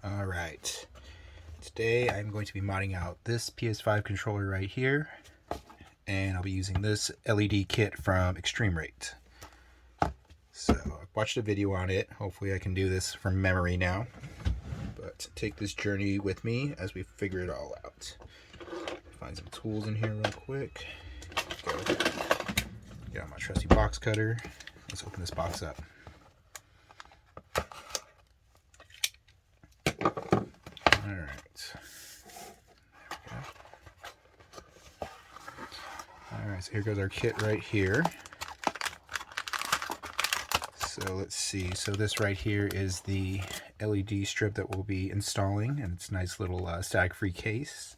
Alright, today I'm going to be modding out this PS5 controller right here, and I'll be using this LED kit from Extreme Rate. So I watched a video on it. Hopefully I can do this from memory now, but take this journey with me as we figure it all out. Find some tools in here real quick. Go. Get out my trusty box cutter. Let's open this box up. Alright, so here goes our kit right here. So let's see, so this right here is the LED strip that we'll be installing, and it's a nice little static-free case.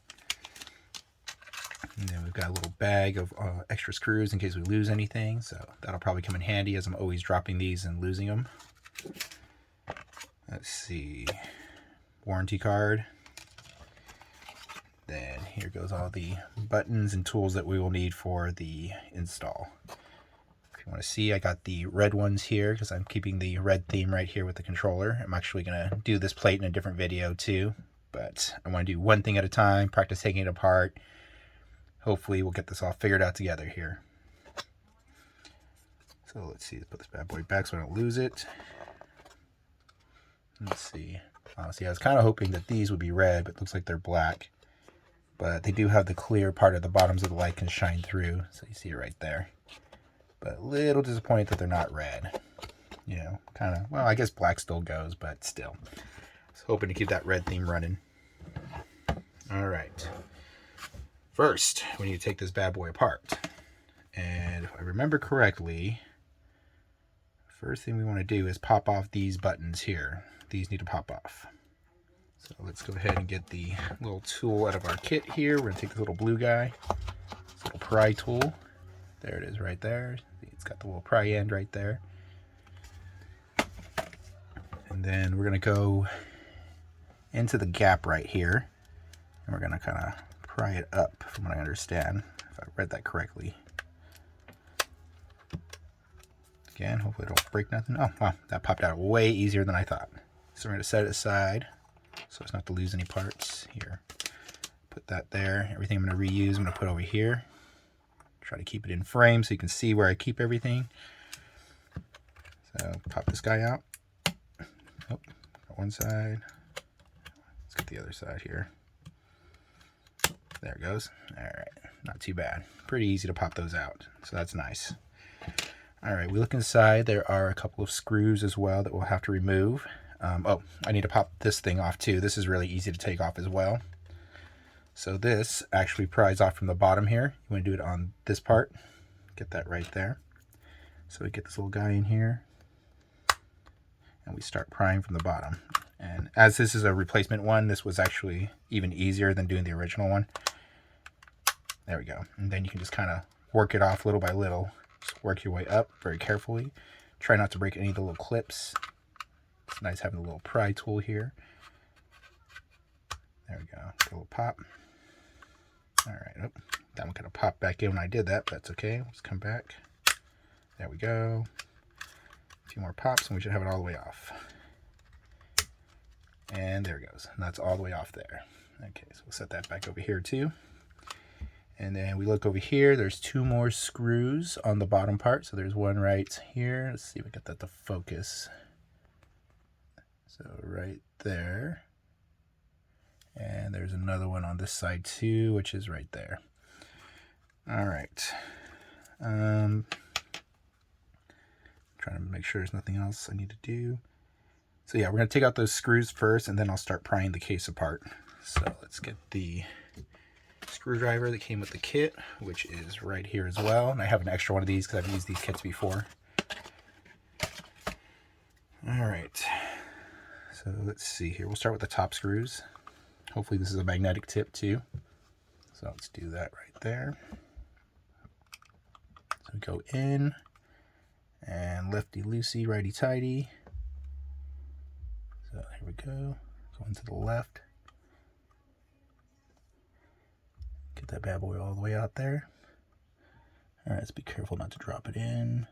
And then we've got a little bag of extra screws in case we lose anything, so that'll probably come in handy as I'm always dropping these and losing them. Let's see, warranty card. Then here goes all the buttons and tools that we will need for the install. If you want to see, I got the red ones here because I'm keeping the red theme right here with the controller. I'm actually going to do this plate in a different video too, but I want to do one thing at a time, practice taking it apart. Hopefully we'll get this all figured out together here. So let's see, let's put this bad boy back so I don't lose it. Let's see. Honestly, I was kind of hoping that these would be red, but it looks like they're black. But they do have the clear part of the bottoms of the light can shine through, so you see it right there. But a little disappointed that they're not red. You know, kind of, well, I guess black still goes, but still. I was hoping to keep that red theme running. All right. First, we need to take this bad boy apart. And if I remember correctly, first thing we want to do is pop off these buttons here. These need to pop off. So let's go ahead and get the little tool out of our kit here. We're going to take this little blue guy, this little pry tool. There it is right there. It's got the little pry end right there. And then we're going to go into the gap right here. And we're going to kind of pry it up from what I understand, if I read that correctly. Again, hopefully I don't break nothing. Oh, wow, that popped out way easier than I thought. So we're going to set it aside so as not to lose any parts. Here, put that there. Everything I'm going to reuse, I'm going to put over here. Try to keep it in frame so you can see where I keep everything. So pop this guy out. Oh, got one side. Let's get the other side here. There it goes. All right, not too bad. Pretty easy to pop those out, so that's nice. All right, we look inside. There are a couple of screws as well that we'll have to remove. Oh, I need to pop this thing off too. This is really easy to take off as well. So this actually pries off from the bottom here. You want to do it on this part. Get that right there. So we get this little guy in here, and we start prying from the bottom. And as this is a replacement one, this was actually even easier than doing the original one. There we go. And then you can just kind of work it off little by little. Just work your way up very carefully. Try not to break any of the little clips. It's nice having the little pry tool here. There we go. Get a little pop. All right. Oh, that one kind of popped back in when I did that, but that's okay. Let's come back. There we go. A few more pops and we should have it all the way off. And there it goes. And that's all the way off there. Okay, so we'll set that back over here too. And then we look over here. There's two more screws on the bottom part. So there's one right here. Let's see if we get that to focus. So right there. And there's another one on this side too, which is right there. All right. Trying to make sure there's nothing else I need to do. So yeah, we're going to take out those screws first, and then I'll start prying the case apart. So let's get the screwdriver that came with the kit, which is right here as well. And I have an extra one of these because I've used these kits before. All right. So let's see here. We'll start with the top screws. Hopefully this is a magnetic tip too. So let's do that right there. So we go in and lefty-loosey, righty-tighty. So here we go. Going to the left. Get that bad boy all the way out there. All right, let's be careful not to drop it in.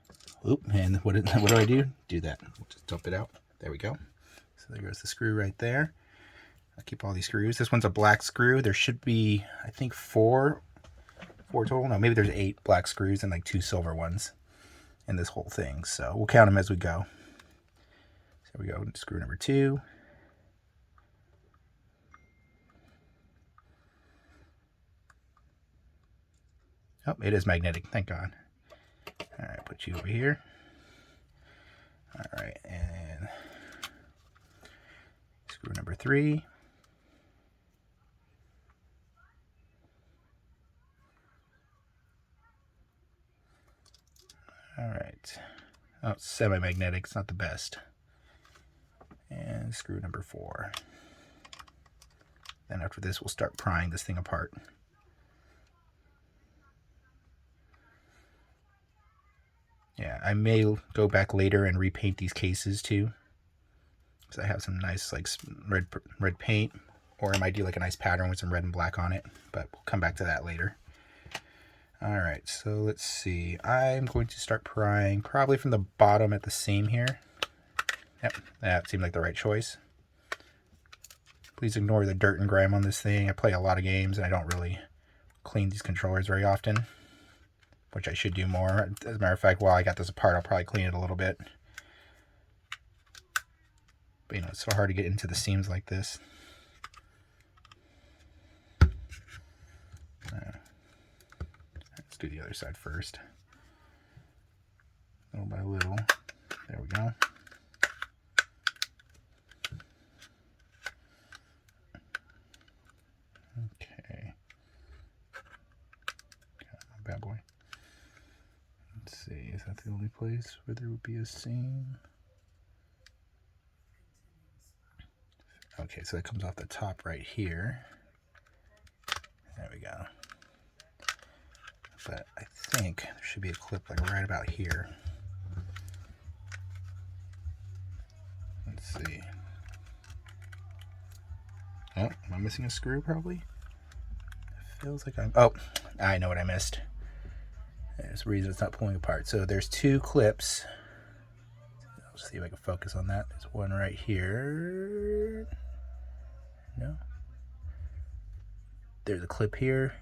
Oop, and what do I do? Do that. Just dump it out. There we go. So there goes the screw right there. I'll keep all these screws. This one's a black screw. There should be, I think, four total. No, maybe there's 8 black screws and like 2 silver ones in this whole thing. So we'll count them as we go. So here we go, screw number 2. Oh, it is magnetic, thank God. All right, put you over here. All right, and screw number 3. All right. Oh, it's semi-magnetic. It's not the best. And screw number 4. Then after this, we'll start prying this thing apart. Yeah, I may go back later and repaint these cases too, because I have some nice like red paint, or I might do like a nice pattern with some red and black on it. But we'll come back to that later. All right, so let's see. I'm going to start prying probably from the bottom at the seam here. Yep, that seemed like the right choice. Please ignore the dirt and grime on this thing. I play a lot of games and I don't really clean these controllers very often, which I should do more. As a matter of fact, while I got this apart, I'll probably clean it a little bit. But you know, it's so hard to get into the seams like this. Let's do the other side first. Little by little. There we go. Okay. Got my bad boy. Let's see, is that the only place where there would be a seam? Okay, so it comes off the top right here. There we go. But I think there should be a clip like right about here. Let's see. Oh, am I missing a screw probably? It feels like I'm... Oh, I know what I missed. There's a reason it's not pulling apart. So there's 2 clips. I'll see if I can focus on that. There's one right here. No. There's a clip here.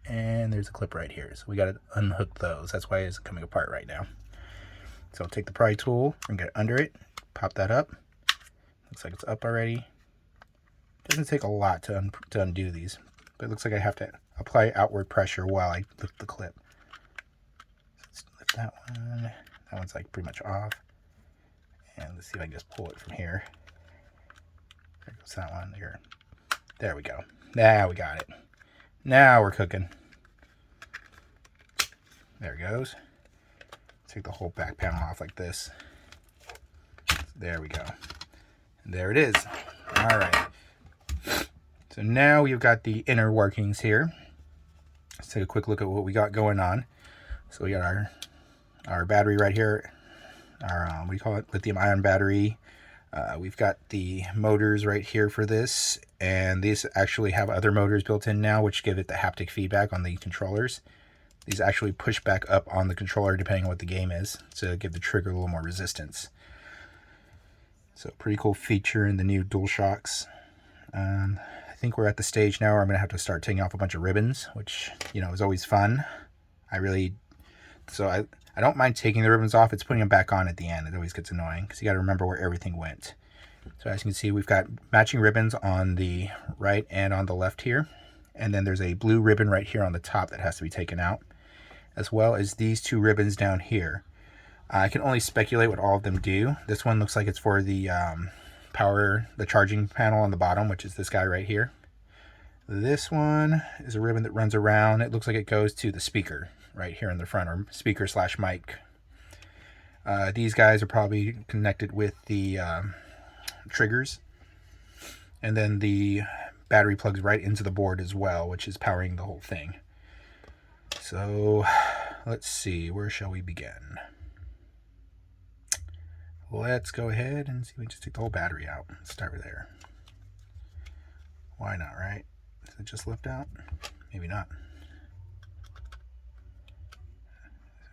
And there's a clip right here. So we got to unhook those. That's why it's coming apart right now. So I'll take the pry tool and get under it. Pop that up. Looks like it's up already. Doesn't take a lot to undo these. But it looks like I have to apply outward pressure while I lift the clip. So let's lift that one. That one's like pretty much off. And let's see if I can just pull it from here. There goes that one. There we go. Now we got it. Now we're cooking. There it goes. Take the whole back panel off like this. There we go. And there it is. All right. So now we've got the inner workings here. Let's take a quick look at what we got going on. So we got our battery right here. Our, what do you call it? Lithium ion battery. We've got the motors right here for this, and these actually have other motors built in now, which give it the haptic feedback on the controllers. These actually push back up on the controller depending on what the game is, to give the trigger a little more resistance. So pretty cool feature in the new DualShocks. I think we're at the stage now where I'm going to have to start taking off a bunch of ribbons, which, you know, is always fun. I don't mind taking the ribbons off. It's putting them back on at the end. It always gets annoying because you got to remember where everything went. So as you can see, we've got matching ribbons on the right and on the left here. And then there's a blue ribbon right here on the top that has to be taken out, as well as these 2 ribbons down here. I can only speculate what all of them do. This one looks like it's for the the charging panel on the bottom, which is this guy right here. This one is a ribbon that runs around. It looks like it goes to the speaker right here in the front, or speaker / mic. These guys are probably connected with the triggers. And then the battery plugs right into the board as well, which is powering the whole thing. So let's see, where shall we begin? Let's go ahead and see if we can just take the whole battery out. Let's start with there. Why not, right? Is it just left out? Maybe not.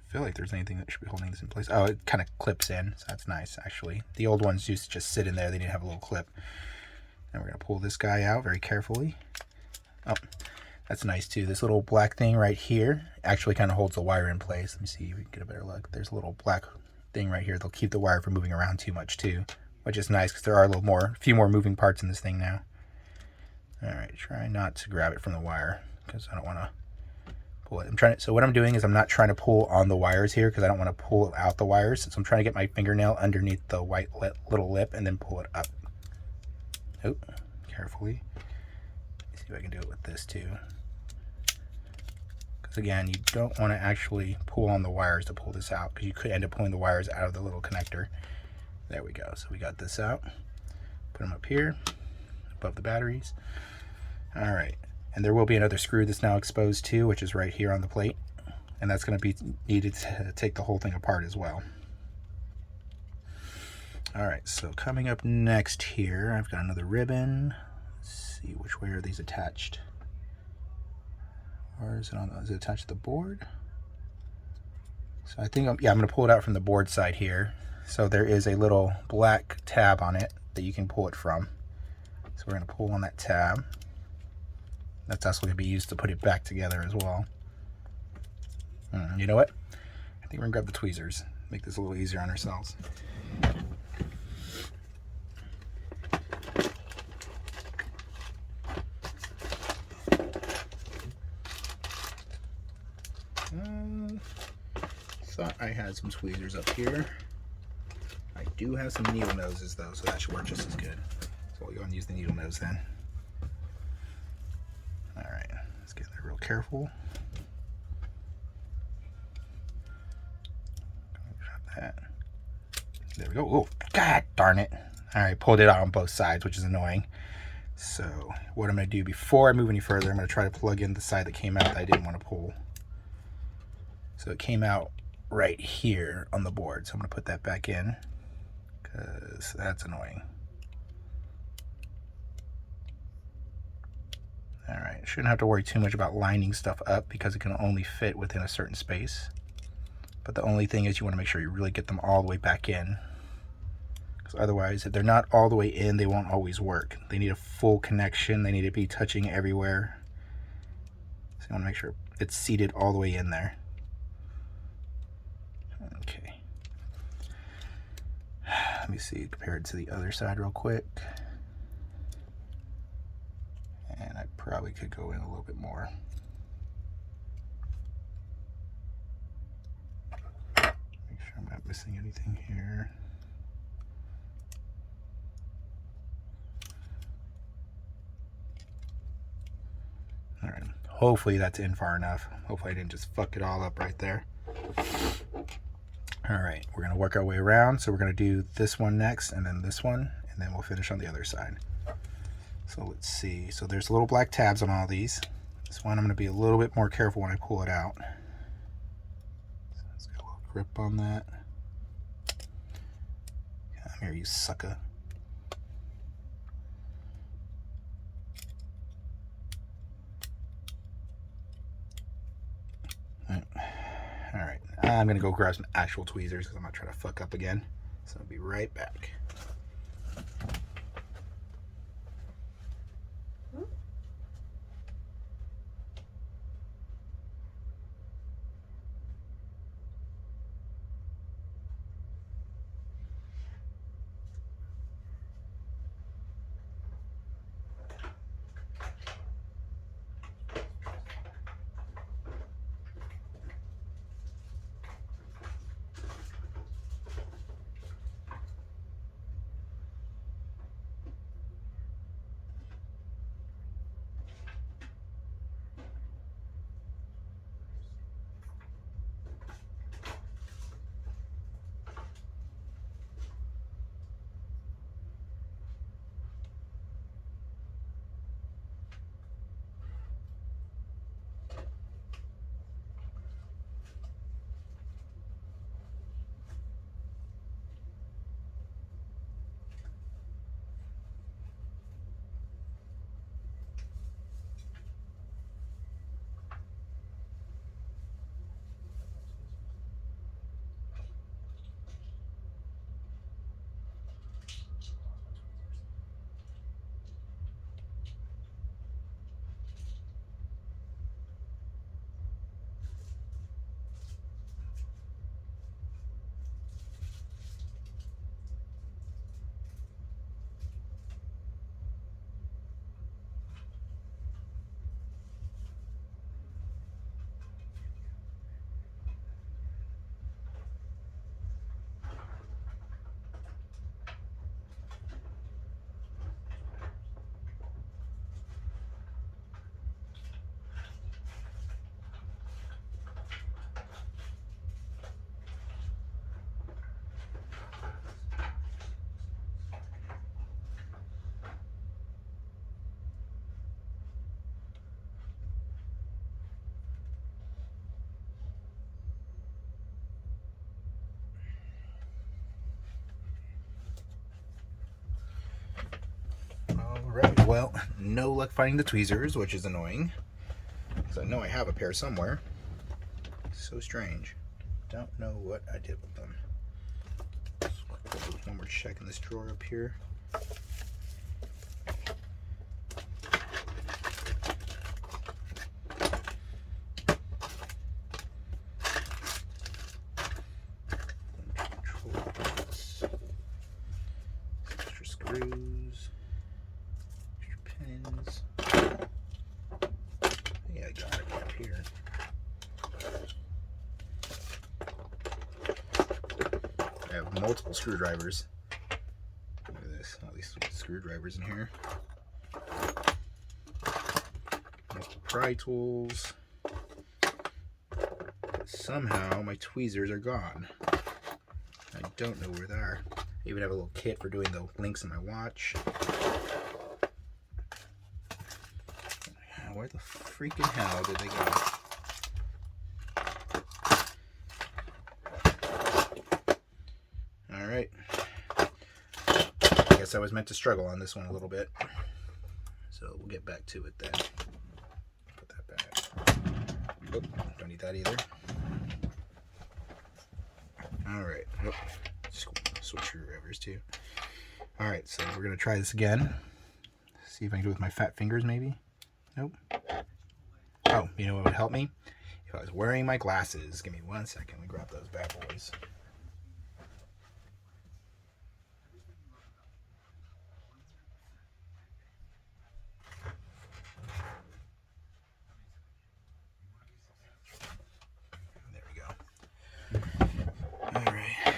I feel like there's anything that should be holding this in place. Oh, it kind of clips in, so that's nice, actually. The old ones used to just sit in there. They didn't have a little clip. And we're going to pull this guy out very carefully. Oh, that's nice too. This little black thing right here actually kind of holds the wire in place. Let me see if we can get a better look. There's a little black thing right here. They'll keep the wire from moving around too much too, which is nice because there are a few more moving parts in this thing now. All right, try not to grab it from the wire because I don't want to pull it. So what I'm doing is I'm not trying to pull on the wires here because I don't want to pull out the wires. So I'm trying to get my fingernail underneath the white little lip and then pull it up. Oh, carefully. Let's see if I can do it with this too. Because again, you don't want to actually pull on the wires to pull this out because you could end up pulling the wires out of the little connector. There we go. So we got this out. Put them up here above the batteries. All right. And there will be another screw that's now exposed too, which is right here on the plate. And that's going to be needed to take the whole thing apart as well. All right, so coming up next here, I've got another ribbon. Let's see, which way are these attached? Or is it attached to the board? So I think, I'm going to pull it out from the board side here. So there is a little black tab on it that you can pull it from. So we're going to pull on that tab. That's also going to be used to put it back together as well. You know what? I think we're going to grab the tweezers. Make this a little easier on ourselves. Thought I had some tweezers up here. I do have some needle noses though, so that should work just as good. So we'll go and use the needle nose then. All right, let's get there real careful. That. There we go. Oh, god darn it. All right, pulled it out on both sides, which is annoying. So what I'm going to do before I move any further, I'm going to try to plug in the side that came out that I didn't want to pull. So it came out right here on the board. So I'm going to put that back in because that's annoying. All right, shouldn't have to worry too much about lining stuff up because it can only fit within a certain space. But the only thing is you want to make sure you really get them all the way back in. Because otherwise, if they're not all the way in, they won't always work. They need a full connection. They need to be touching everywhere. So you want to make sure it's seated all the way in there. Okay. Let me see, compare it to the other side real quick. And I probably could go in a little bit more. Make sure I'm not missing anything here. All right, hopefully that's in far enough. Hopefully I didn't just fuck it all up right there. All right, we're gonna work our way around. So we're gonna do this one next and then this one, and then we'll finish on the other side. So let's see, so there's little black tabs on all these. This one I'm gonna be a little bit more careful when I pull it out. So it's got a little grip on that. Come here, you sucker. All right, I'm gonna go grab some actual tweezers because I'm not trying to fuck up again. So I'll be right back. Alright, well, no luck finding the tweezers, which is annoying. Because I know I have a pair somewhere. So strange. Don't know what I did with them. One more check in this drawer up here. Extra screws. Extra pins. Yeah, I got it up here. I have multiple screwdrivers. Look at this, all these screwdrivers in here. Multiple pry tools. Somehow my tweezers are gone. I don't know where they are. I even have a little kit for doing the links in my watch. Where the freaking hell did they go? Alright. I guess I was meant to struggle on this one a little bit. So we'll get back to it then. Put that back. Oh, don't need that either. Alright. Oh, switch screwdrivers too. Alright, so we're going to try this again. See if I can do it with my fat fingers maybe. Nope. Oh, you know what would help me? If I was wearing my glasses. Give me 1 second. Let me grab those bad boys. There we go. Alright.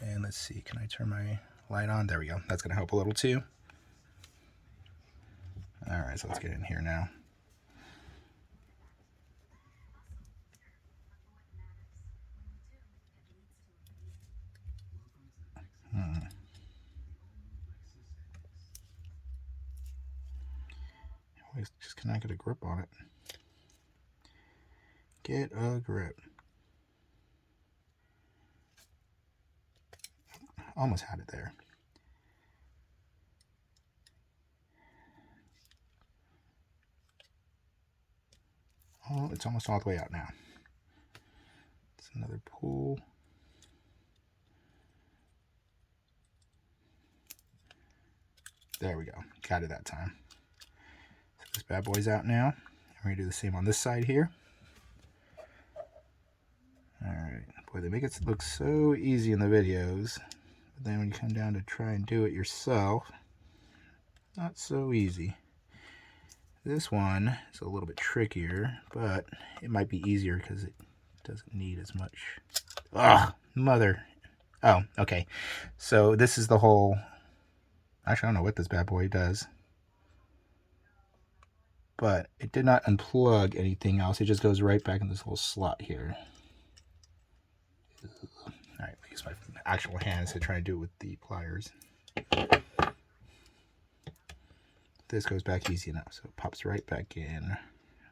And let's see. Can I turn my light on? There we go. That's going to help a little too. Alright, so let's get in here now. Just cannot get a grip on it. Get a grip. Almost had it there. Oh, it's almost all the way out now. It's another pull. There we go. Got it that time. So this bad boy's out now. We're going to do the same on this side here. Alright. Boy, they make it look so easy in the videos. But then when you come down to try and do it yourself, not so easy. This one is a little bit trickier, but it might be easier because it doesn't need as much. Ugh, mother. Oh, okay. So this is the whole... Actually, I don't know what this bad boy does. But it did not unplug anything else. It just goes right back in this little slot here. Alright, I use my actual hands to try and do it with the pliers. This goes back easy enough. So it pops right back in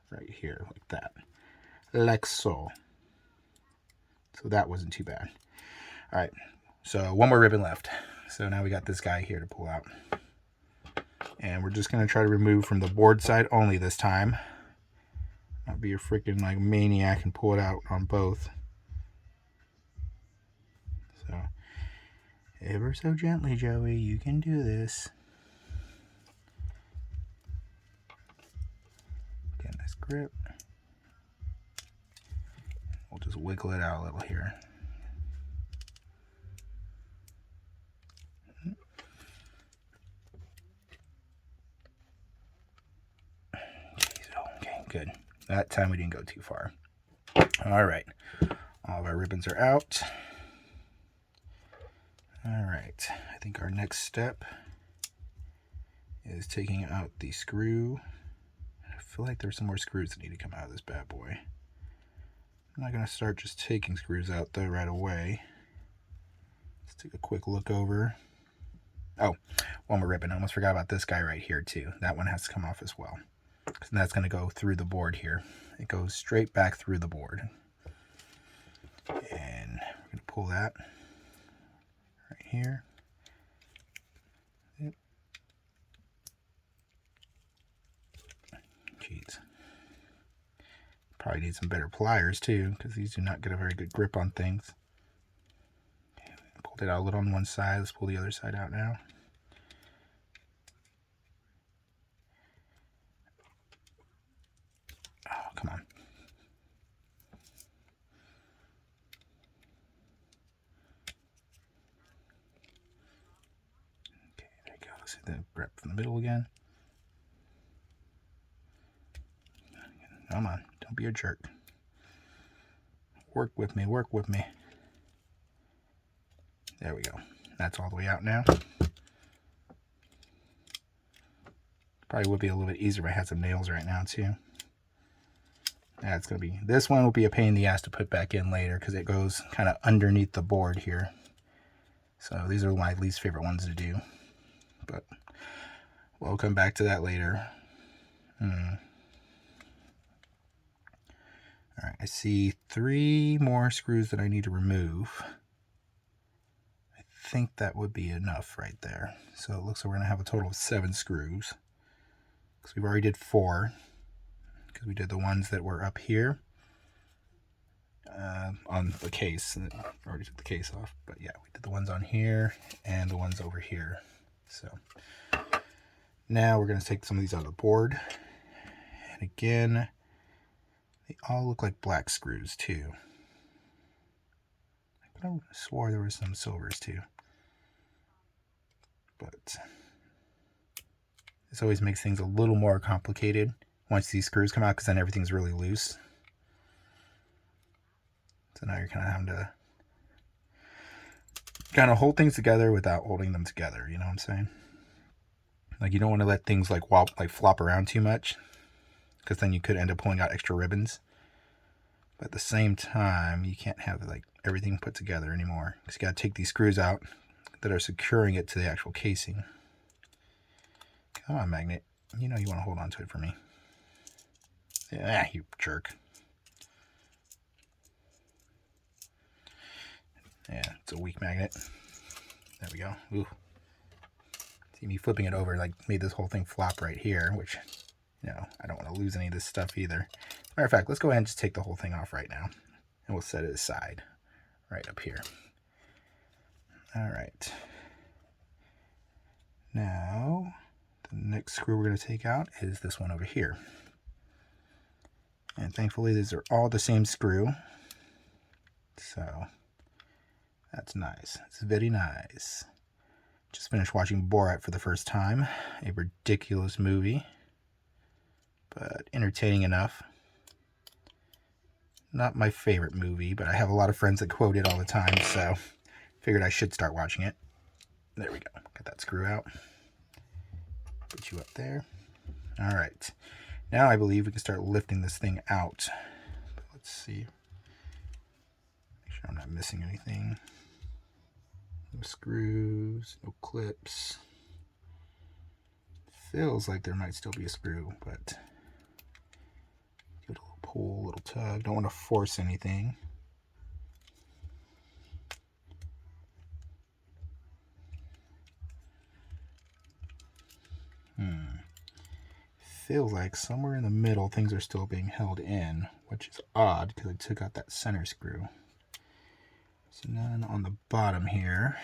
right here like that. Like so. So that wasn't too bad. Alright, so one more ribbon left. So now we got this guy here to pull out. And we're just going to try to remove from the board side only this time. Not be a freaking like maniac and pull it out on both. So, ever so gently, Joey, you can do this. Get a nice grip. We'll just wiggle it out a little here. Okay, good. That time we didn't go too far. All right. All of our ribbons are out. All right. I think our next step is taking out the screw. I feel like there's some more screws that need to come out of this bad boy. I'm not going to start just taking screws out though right away. Let's take a quick look over. Oh, one more ribbon. I almost forgot about this guy right here too. That one has to come off as well. Because that's going to go through the board here. It goes straight back through the board. And we're going to pull that right here. Yep. Probably need some better pliers too, because these do not get a very good grip on things. Okay, pulled it out a little on one side. Let's pull the other side out now. Oh, come on. Okay, there you go. Let's hit the grip from the middle again. Come on, don't be a jerk. Work with me, work with me. There we go. That's all the way out now. Probably would be a little bit easier if I had some nails right now too. Yeah, it's gonna be, this one will be a pain in the ass to put back in later because it goes kind of underneath the board here. So these are my least favorite ones to do, but we'll come back to that later. All right, I see 3 more screws that I need to remove. I think that would be enough right there. So it looks like we're gonna have a total of 7 screws. Because we've already did 4, because we did the ones that were up here on the case. I already took the case off, but yeah, we did the ones on here and the ones over here. So now we're gonna take some of these out of the board. And again, they all look like black screws too. I could have swore there were some silvers too. But this always makes things a little more complicated once these screws come out, because then everything's really loose. So now you're kind of having to kind of hold things together without holding them together, you know what I'm saying? Like, you don't want to let things like flop around too much, because then you could end up pulling out extra ribbons. But at the same time, you can't have like everything put together anymore, because you got to take these screws out that are securing it to the actual casing. Come on, magnet. You know you want to hold on to it for me. Yeah, you jerk. Yeah, it's a weak magnet. There we go. Ooh. See me flipping it over, like, made this whole thing flop right here, which, you know, I don't want to lose any of this stuff either. As a matter of fact, let's go ahead and just take the whole thing off right now, and we'll set it aside right up here. All right. Now, the next screw we're going to take out is this one over here. And thankfully, these are all the same screw. So, that's nice. It's very nice. Just finished watching Borat for the first time. A ridiculous movie, but entertaining enough. Not my favorite movie, but I have a lot of friends that quote it all the time, so figured I should start watching it. There we go. Got that screw out. Put you up there. All right. Now I believe we can start lifting this thing out. But let's see. Make sure I'm not missing anything. No screws, no clips. Feels like there might still be a screw, but give it a little pull, a little tug. Don't want to force anything. Feels like somewhere in the middle things are still being held in, which is odd because I took out that center screw. So none on the bottom here.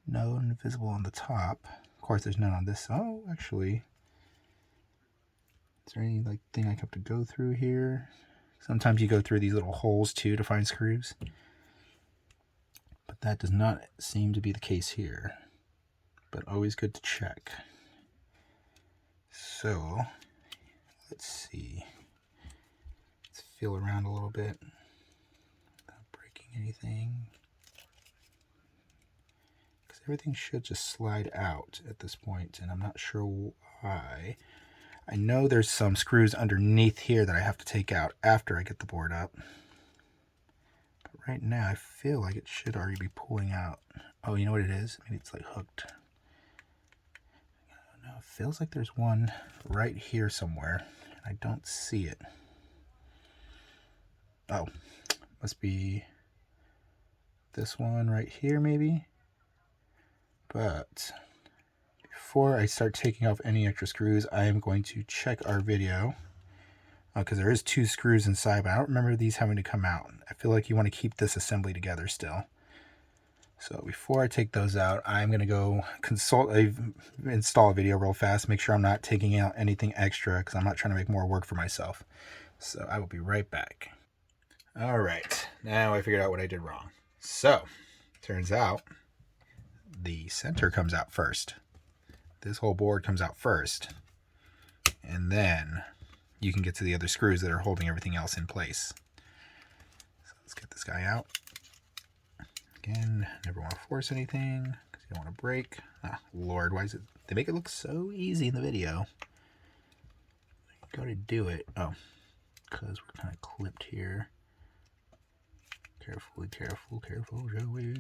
None visible on the top. Of course, there's none on this. Oh, actually, is there any like thing I have to go through here? Sometimes you go through these little holes too to find screws, but that does not seem to be the case here. But always good to check. So let's see. Let's feel around a little bit without breaking anything, because everything should just slide out at this point, and I'm not sure why. I know there's some screws underneath here that I have to take out after I get the board up, but right now I feel like it should already be pulling out. Oh, you know what it is? Maybe it's like hooked. No, it feels like there's one right here somewhere. I don't see it. Oh, must be this one right here maybe. But before I start taking off any extra screws, I am going to check our video because there is 2 screws inside, but I don't remember these having to come out. I feel like you want to keep this assembly together still. So before I take those out, I'm going to go install a video real fast, make sure I'm not taking out anything extra because I'm not trying to make more work for myself. So I will be right back. All right, now I figured out what I did wrong. So, turns out the center comes out first. This whole board comes out first. And then you can get to the other screws that are holding everything else in place. So let's get this guy out. Again, never want to force anything because you don't want to break. Ah, Lord, why is it? They make it look so easy in the video. Go to do it. Oh, because we're kind of clipped here. Carefully, careful, careful, Joey.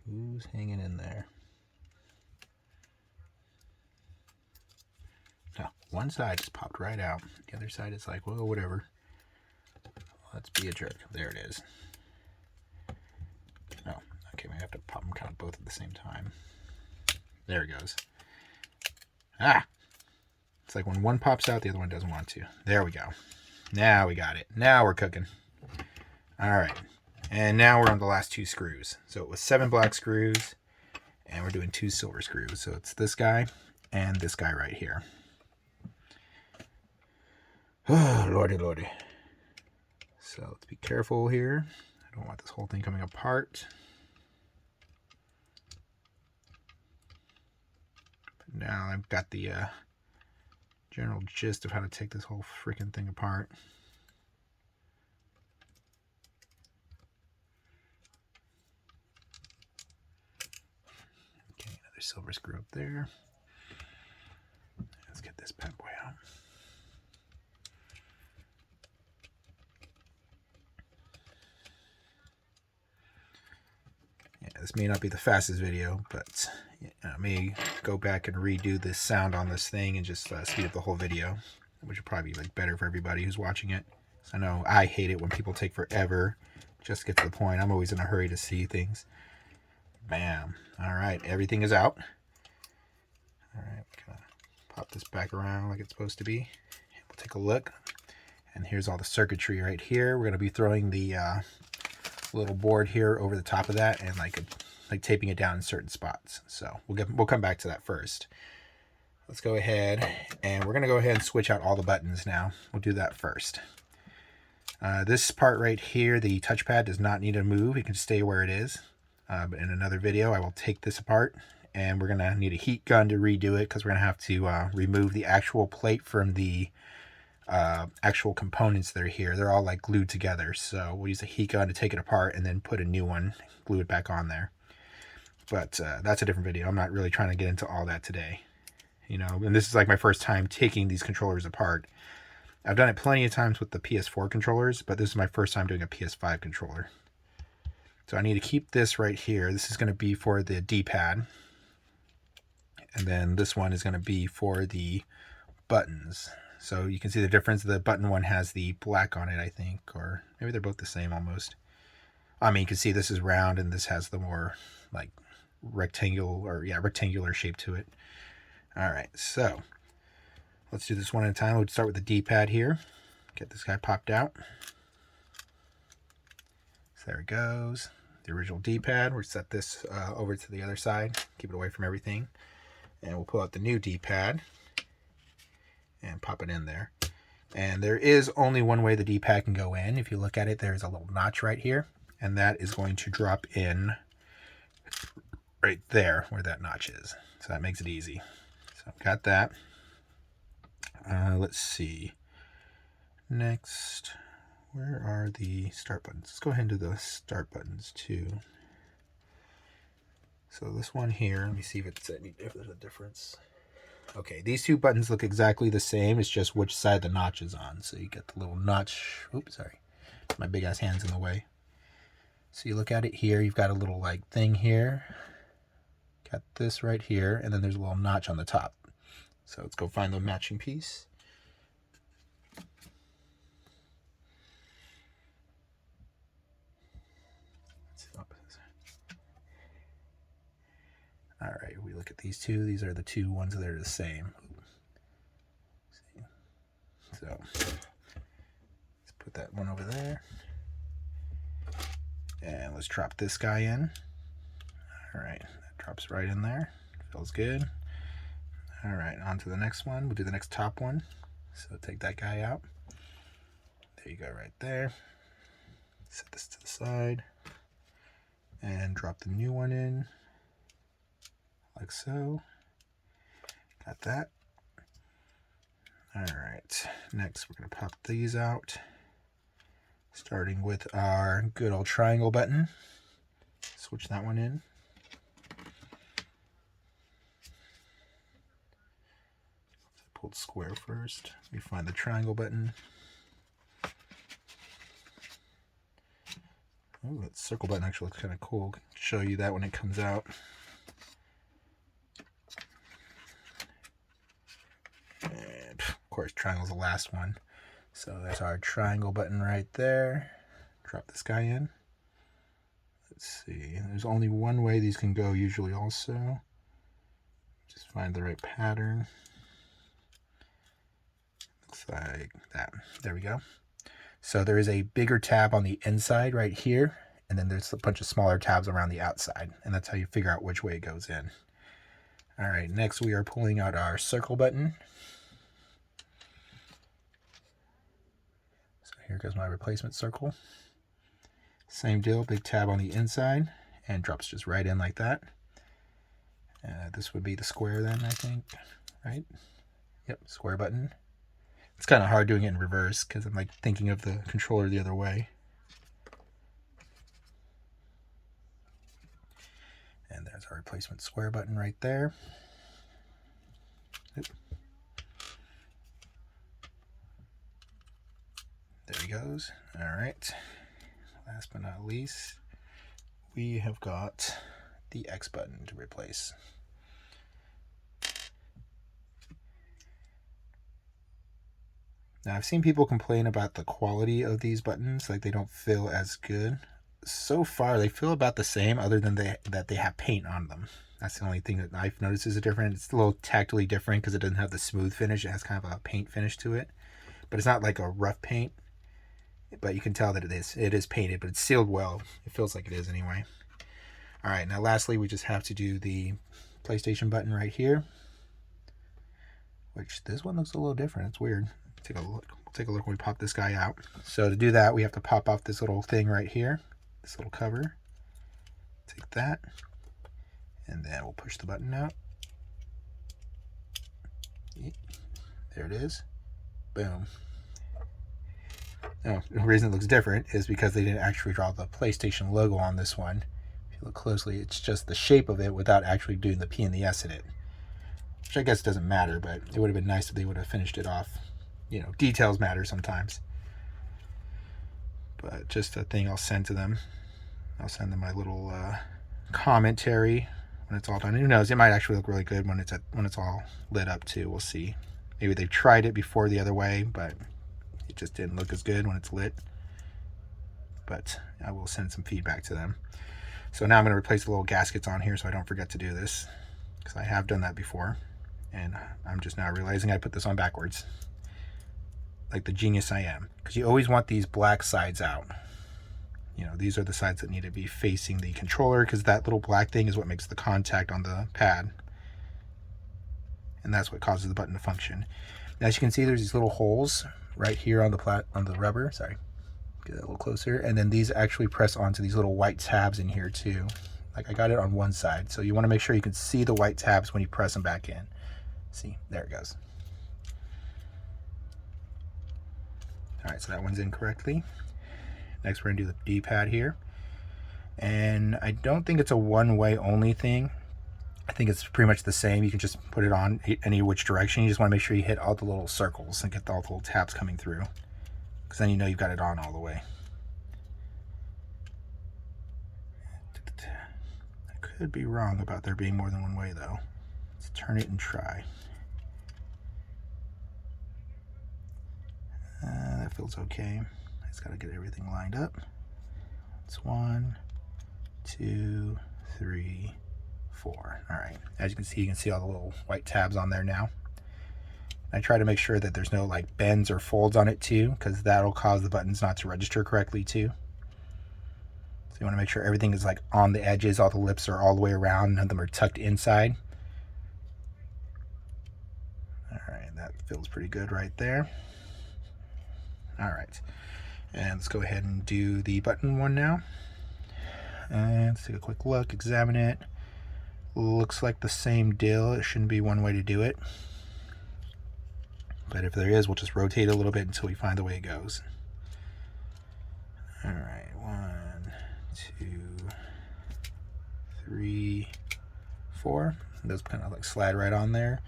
Who's hanging in there? Oh, one side just popped right out. The other side is like, well, whatever. Let's be a jerk. There it is. Oh, okay, we have to pop them kind of both at the same time. There it goes. Ah! It's like when one pops out, the other one doesn't want to. There we go. Now we got it. Now we're cooking. All right. And now we're on the last 2 screws. So it was 7 black screws, and we're doing 2 silver screws. So it's this guy and this guy right here. Oh, lordy, lordy. So let's be careful here. I don't want this whole thing coming apart. But now I've got the general gist of how to take this whole freaking thing apart. Okay, another silver screw up there. Let's get this bad boy out. Yeah, this may not be the fastest video, but I may go back and redo this sound on this thing and just speed up the whole video, which would probably be like better for everybody who's watching it. So I know I hate it when people take forever just to get to the point. I'm always in a hurry to see things. Bam. All right, everything is out. All right, we're gonna pop this back around like it's supposed to be. We'll take a look. And here's all the circuitry right here. We're gonna be throwing the little board here over the top of that and like taping it down in certain spots. So we'll come back to that first. Let's go ahead and we're gonna go ahead and switch out all the buttons now. We'll do that first. This part right here, the touchpad does not need to move. It can stay where it is. But in another video, I will take this apart and we're gonna need a heat gun to redo it because we're gonna have to remove the actual plate from the actual components that are here. They're all like glued together, so we'll use a heat gun to take it apart and then put a new one, glue it back on there. But that's a different video. I'm not really trying to get into all that today, you know. And this is like my first time taking these controllers apart. I've done it plenty of times with the PS4 controllers, but this is my first time doing a PS5 controller. So I need to keep this right here. This is going to be for the D-pad, and then this one is going to be for the buttons. So you can see the difference. The button one has the black on it, I think, or maybe they're both the same almost. I mean, you can see this is round and this has the more like rectangular shape to it. All right, so let's do this one at a time. We'll start with the D-pad here. Get this guy popped out. So there it goes. The original D-pad. We'll set this over to the other side. Keep it away from everything. And we'll pull out the new D-pad and pop it in there. And there is only one way the D-pad can go in. If you look at it, there's a little notch right here, and that is going to drop in right there where that notch is. So that makes it easy. So I've got that. Let's see. Next, where are the start buttons? Let's go ahead and do the start buttons too. So this one here, let me see if there's a difference. Okay, these 2 buttons look exactly the same. It's just which side the notch is on. So you get the little notch. Oops, sorry. My big ass hand's in the way. So you look at it here. You've got a little like thing here. Got this right here. And then there's a little notch on the top. So let's go find the matching piece. All right, we look at these 2. These are the 2 ones that are the same. See. So let's put that one over there. And let's drop this guy in. All right, that drops right in there. Feels good. All right, on to the next one. We'll do the next top one. So take that guy out. There you go, right there. Set this to the side. And drop the new one in. Like so. Got that. All right, next we're going to pop these out. Starting with our good old triangle button. Switch that one in. Pulled square first. We find the triangle button. Oh, that circle button actually looks kind of cool. I'll show you that when it comes out. And of course, triangle's the last one. So there's our triangle button right there. Drop this guy in. Let's see. There's only one way these can go usually also. Just find the right pattern. Looks like that. There we go. So there is a bigger tab on the inside right here, and then there's a bunch of smaller tabs around the outside, and that's how you figure out which way it goes in. All right, next we are pulling out our circle button. So here goes my replacement circle. Same deal, big tab on the inside, and drops just right in like that. This would be the square then, I think, right? Yep, square button. It's kind of hard doing it in reverse because I'm like thinking of the controller the other way. And there's our replacement square button right there. Oop. There he goes. All right. Last but not least, we have got the X button to replace. Now, I've seen people complain about the quality of these buttons, like they don't feel as good. So far, they feel about the same, other than that they have paint on them. That's the only thing that I've noticed is a different. It's a little tactily different because it doesn't have the smooth finish. It has kind of a paint finish to it, but it's not like a rough paint. But you can tell that it is painted, but it's sealed well. It feels like it is anyway. All right, now lastly, we just have to do the PlayStation button right here, which this one looks a little different. It's weird. Take a look. We'll take a look when we pop this guy out. So to do that, we have to pop off this little thing right here, this little cover. Take that, and then we'll push the button out. There it is. Boom. Now, the reason it looks different is because they didn't actually draw the PlayStation logo on this one. If you look closely, it's just the shape of it without actually doing the P and the S in it. Which I guess doesn't matter, but it would have been nice if they would have finished it off. You know, details matter sometimes. But just a thing I'll send to them. I'll send them my little commentary when it's all done. Who knows? It might actually look really good when it's all lit up too. We'll see. Maybe they've tried it before the other way, but it just didn't look as good when it's lit. But I will send some feedback to them. So now I'm going to replace the little gaskets on here so I don't forget to do this, because I have done that before, and I'm just now realizing I put this on backwards. Like the genius I am, because you always want these black sides out. You know, these are the sides that need to be facing the controller, because that little black thing is what makes the contact on the pad, and that's what causes the button to function. Now, as you can see, there's these little holes right here on the rubber. Sorry, get that a little closer, and then these actually press onto these little white tabs in here too. Like I got it on one side, so you want to make sure you can see the white tabs when you press them back in. See, there it goes. All right, so that one's in correctly. Next, we're gonna do the D-pad here. And I don't think it's a one-way only thing. I think it's pretty much the same. You can just put it on any which direction. You just wanna make sure you hit all the little circles and get all the little tabs coming through, because then you know you've got it on all the way. I could be wrong about there being more than one way though. Let's turn it and try. That feels okay. I just gotta get everything lined up. It's 1, 2, 3, 4. All right. As you can see all the little white tabs on there now. I try to make sure that there's no like bends or folds on it too, because that'll cause the buttons not to register correctly too. So you want to make sure everything is like on the edges, all the lips are all the way around, none of them are tucked inside. All right, that feels pretty good right there. All right, and let's go ahead and do the button one now. And let's take a quick look, examine it. Looks like the same deal. It shouldn't be one way to do it. But if there is, we'll just rotate it a little bit until we find the way it goes. All right, 1, 2, 3, 4. Those kind of like slide right on there.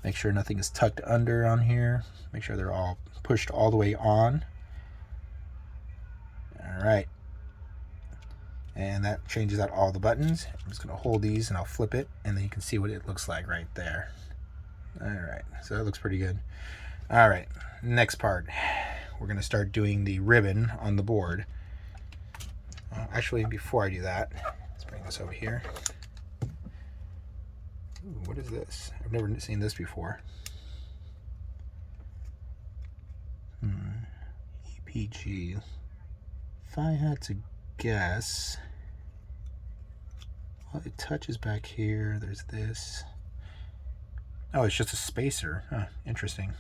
Make sure nothing is tucked under on here. Make sure they're all pushed all the way on. All right. And that changes out all the buttons. I'm just going to hold these and I'll flip it, and then you can see what it looks like right there. All right, so that looks pretty good. All right, next part. We're going to start doing the ribbon on the board. Actually, before I do that, let's bring this over here. Ooh, what is this? I've never seen this before. EPG. If I had to guess, well, it touches back here. There's this. Oh, it's just a spacer. Huh, interesting.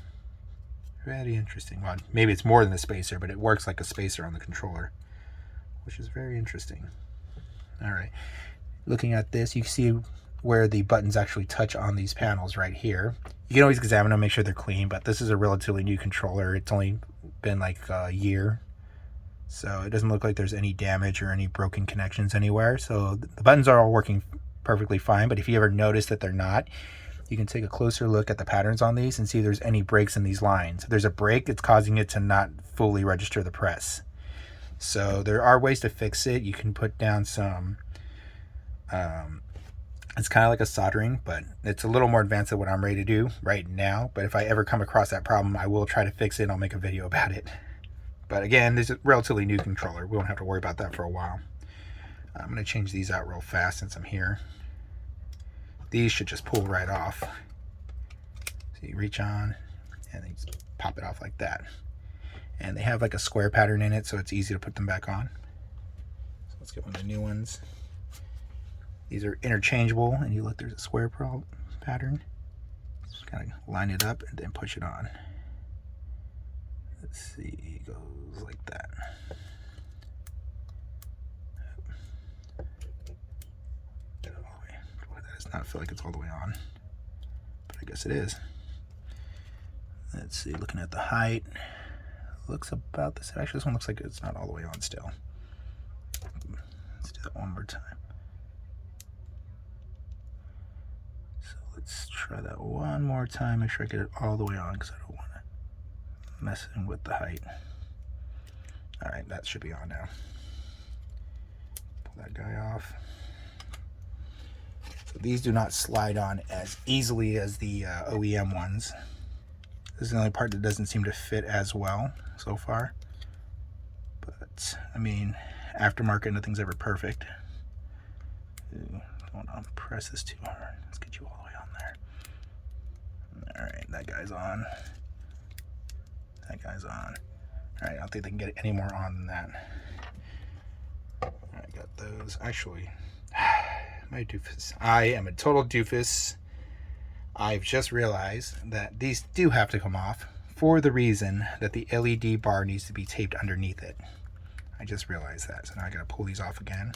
Very interesting. Well, maybe it's more than a spacer, but it works like a spacer on the controller, which is very interesting. All right. Looking at this, you see where the buttons actually touch on these panels right here. You can always examine them, make sure they're clean, but this is a relatively new controller. It's only been like a year, so it doesn't look like there's any damage or any broken connections anywhere. So the buttons are all working perfectly fine, but if you ever notice that they're not, you can take a closer look at the patterns on these and see if there's any breaks in these lines. If there's a break, it's causing it to not fully register the press. So there are ways to fix it. You can put down some, it's kind of like a soldering, but it's a little more advanced than what I'm ready to do right now. But if I ever come across that problem, I will try to fix it and I'll make a video about it. But again, this is a relatively new controller. We won't have to worry about that for a while. I'm going to change these out real fast since I'm here. These should just pull right off. So you reach on and then just pop it off like that. And they have like a square pattern in it, so it's easy to put them back on. So let's get one of the new ones. These are interchangeable, and you look, there's a square pattern. Just kind of line it up and then push it on. Let's see, it goes like that. Does not feel like it's all the way on, but I guess it is. Let's see, looking at the height, looks about this. Actually, this one looks like it's not all the way on still. Let's do that one more time. So let's try that one more time. Make sure I get it all the way on because I don't want to mess with the height. All right, that should be on now. Pull that guy off. So these do not slide on as easily as the OEM ones. This is the only part that doesn't seem to fit as well so far. But, I mean, aftermarket, nothing's ever perfect. Ooh, don't want to press this too hard. Let's get you all the way on there. Alright, that guy's on. That guy's on. Alright, I don't think they can get any more on than that. Alright, got those. Actually, my doofus. I am a total doofus. I've just realized that these do have to come off for the reason that the LED bar needs to be taped underneath it. I just realized that. So now I gotta pull these off again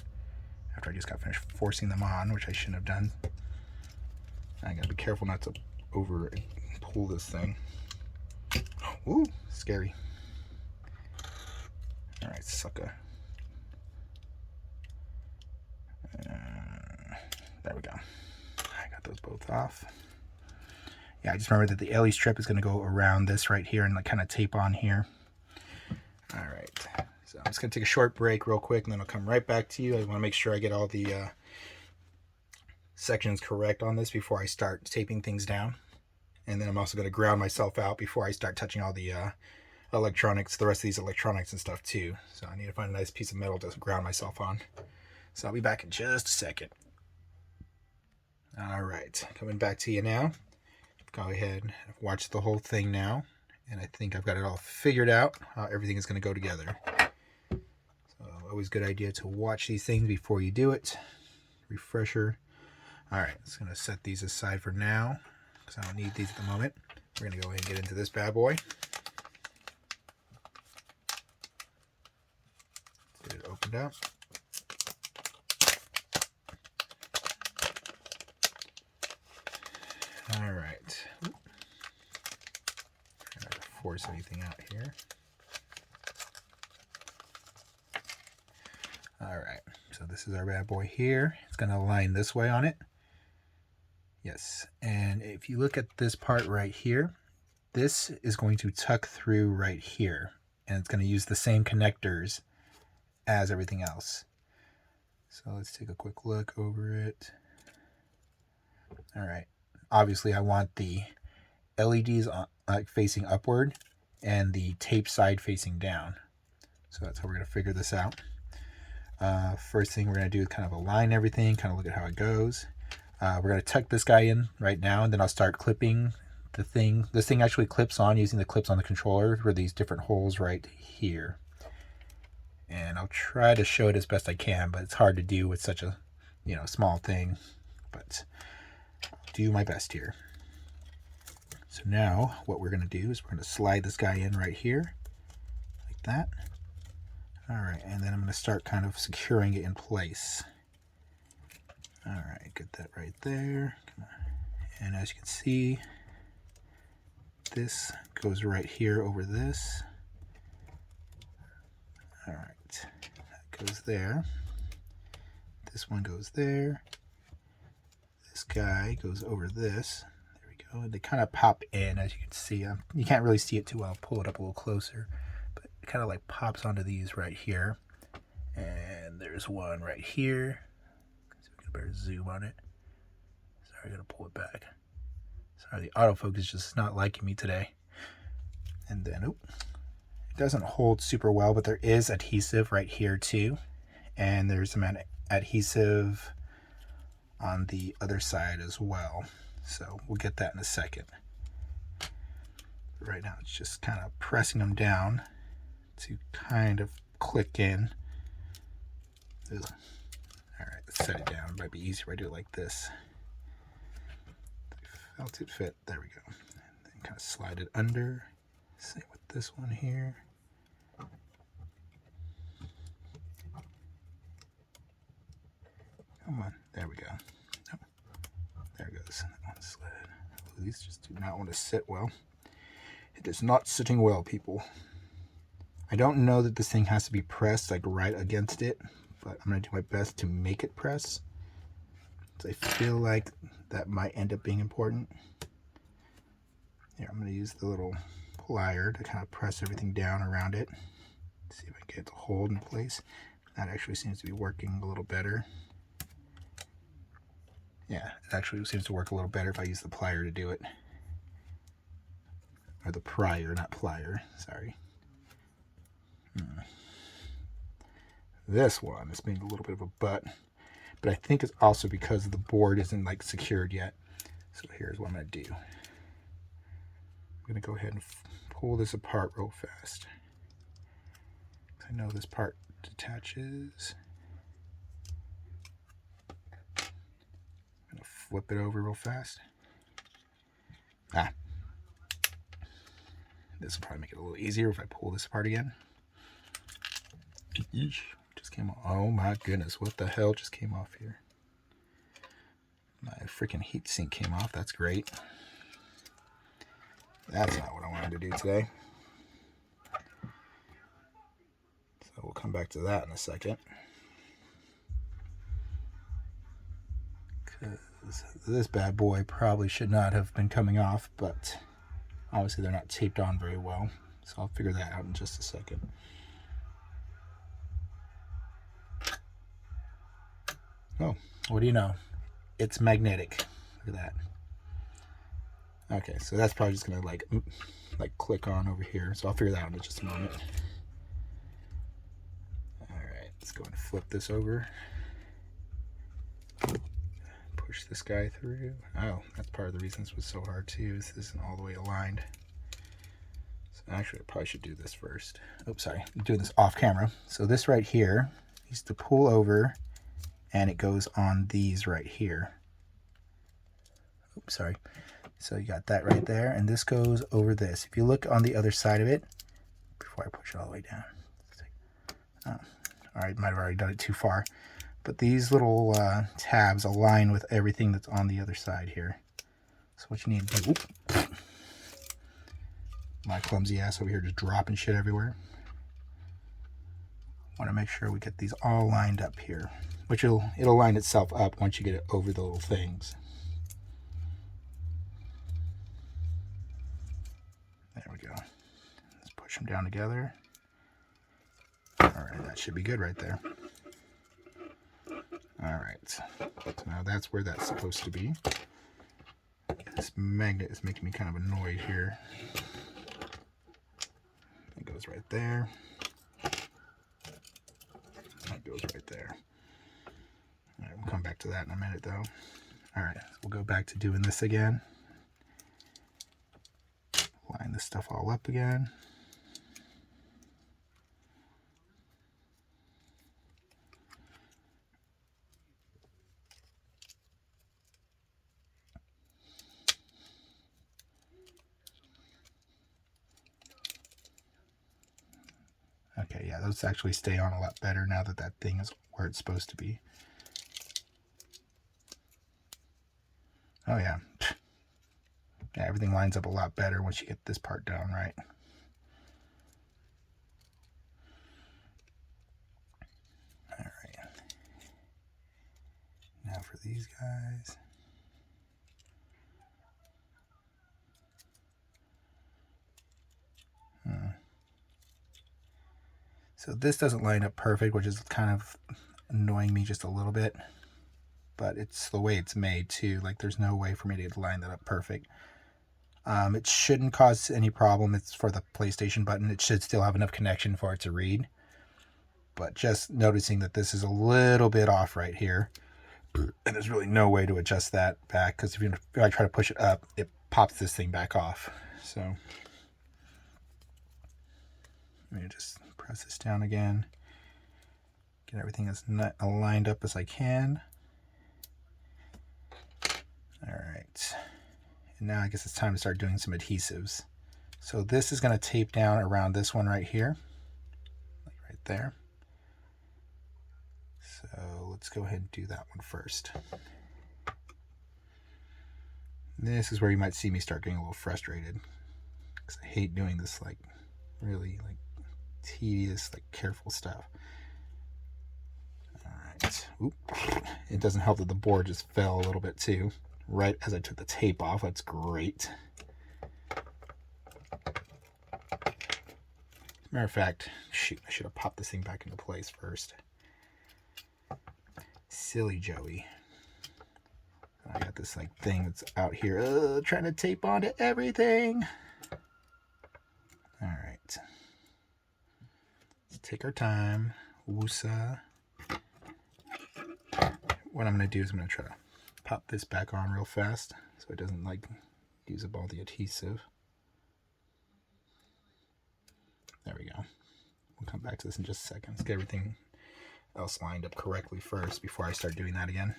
after I just got finished forcing them on, which I shouldn't have done. I gotta be careful not to over pull this thing. Ooh, scary. All right, sucker. There we go. I got those both off. Yeah, I just remember that the LED strip is going to go around this right here and like kind of tape on here. All right, so I'm just going to take a short break real quick, and then I'll come right back to you. I want to make sure I get all the sections correct on this before I start taping things down. And then I'm also going to ground myself out before I start touching all the electronics, the rest of these electronics and stuff too. So I need to find a nice piece of metal to ground myself on. So I'll be back in just a second. All right, coming back to you now. go ahead and watch the whole thing now. And I think I've got it all figured out, how everything is going to go together. So always a good idea to watch these things before you do it. Refresher. Alright, just going to set these aside for now, because I don't need these at the moment. We're going to go ahead and get into this bad boy. Get it opened up. Alright. Try not to force anything out here. Alright, so this is our bad boy here. It's going to align this way on it. Yes, and if you look at this part right here, this is going to tuck through right here. And it's going to use the same connectors as everything else. So let's take a quick look over it. Alright, obviously I want the LEDs facing upward and the tape side facing down. So that's how we're going to figure this out. First thing we're going to do is kind of align everything, kind of look at how it goes. We're going to tuck this guy in right now, and then I'll start clipping the thing. This thing actually clips on using the clips on the controller for these different holes right here. And I'll try to show it as best I can, but it's hard to do with such a, small thing. But I'll do my best here. So now what we're going to do is we're going to slide this guy in right here, like that. All right, and then I'm going to start kind of securing it in place. All right, get that right there. Come on. And as you can see, this goes right here over this. All right, that goes there. This one goes there. This guy goes over this. There we go. And they kind of pop in, as you can see. You can't really see it too well. I'll pull it up a little closer. But it kind of like pops onto these right here. And there's one right here. Better zoom on it. Sorry, I gotta pull it back. Sorry, the autofocus just not liking me today. And then, it doesn't hold super well, but there is adhesive right here too. And there's some adhesive on the other side as well. So we'll get that in a second. But right now, it's just kind of pressing them down to kind of click in. Ugh. Alright, let's set it down. It might be easier if I do it like this. Felt it fit. There we go. And then kind of slide it under. Same with this one here. Come on. There we go. Oh, there it goes. That one slid. These just do not want to sit well. It is not sitting well, people. I don't know that this thing has to be pressed like right against it, but I'm going to do my best to make it press. So I feel like that might end up being important. Here, I'm going to use the little plier to kind of press everything down around it. See if I can get it to hold in place. That actually seems to be working a little better. Yeah, it actually seems to work a little better if I use the plier to do it. Or the prior, not plier, sorry. This one is being a little bit of a butt, but I think it's also because the board isn't like secured yet. So here's what I'm going to do. I'm going to go ahead and pull this apart real fast. I know this part detaches. I'm going to flip it over real fast. This will probably make it a little easier if I pull this apart again. Just came off. Oh my goodness, what the hell just came off here? My freaking heat sink came off. That's great. That's not what I wanted to do today. So we'll come back to that in a second. Because this bad boy probably should not have been coming off, but obviously they're not taped on very well. So I'll figure that out in just a second. Oh, what do you know? It's magnetic. Look at that. Okay, so that's probably just gonna like click on over here. So I'll figure that out in just a moment. All right, let's go and flip this over. push this guy through. Oh, that's part of the reason this was so hard too, is this isn't all the way aligned. So actually I probably should do this first. Oops, sorry, I'm doing this off camera. So this right here needs to pull over, and it goes on these right here. Oops, sorry. So you got that right there, and this goes over this. If you look on the other side of it, before I push it all the way down. Oh, all right, might have already done it too far. But these little tabs align with everything that's on the other side here. So what you need to do, oop, my clumsy ass over here just dropping shit everywhere. Want to make sure we get these all lined up here, which it'll line itself up once you get it over the little things. There we go. Let's push them down together. All right, that should be good right there. All right, so now that's where that's supposed to be. This magnet is making me kind of annoyed here. It goes right there. That goes right there. All right, we'll come back to that in a minute though. All right, we'll go back to doing this again. Line this stuff all up again. Okay, yeah, those actually stay on a lot better now that that thing is where it's supposed to be. Oh yeah. Yeah, everything lines up a lot better once you get this part down right. All right. Now for these guys. So this doesn't line up perfect, which is kind of annoying me just a little bit. But it's the way it's made too. Like there's no way for me to line that up perfect. It shouldn't cause any problem. It's for the PlayStation button. It should still have enough connection for it to read. But just noticing that this is a little bit off right here. And there's really no way to adjust that back, because if I try to push it up, it pops this thing back off. So let me just press this down again. Get everything as aligned up as I can. All right. And now I guess it's time to start doing some adhesives. So this is going to tape down around this one right here. Like right there. So let's go ahead and do that one first. This is where you might see me start getting a little frustrated, because I hate doing this like really like tedious, like careful stuff. All right. Oop. It doesn't help that the board just fell a little bit too, right as I took the tape off. That's great. As a matter of fact, shoot, I should have popped this thing back into place first. Silly Joey. I got this like thing that's out here trying to tape onto everything. All right. Let's take our time. Woosa. What I'm going to do is I'm going to try to pop this back on real fast so it doesn't like use up all the adhesive. There we go. We'll come back to this in just a second. Let's get everything else lined up correctly first before I start doing that again.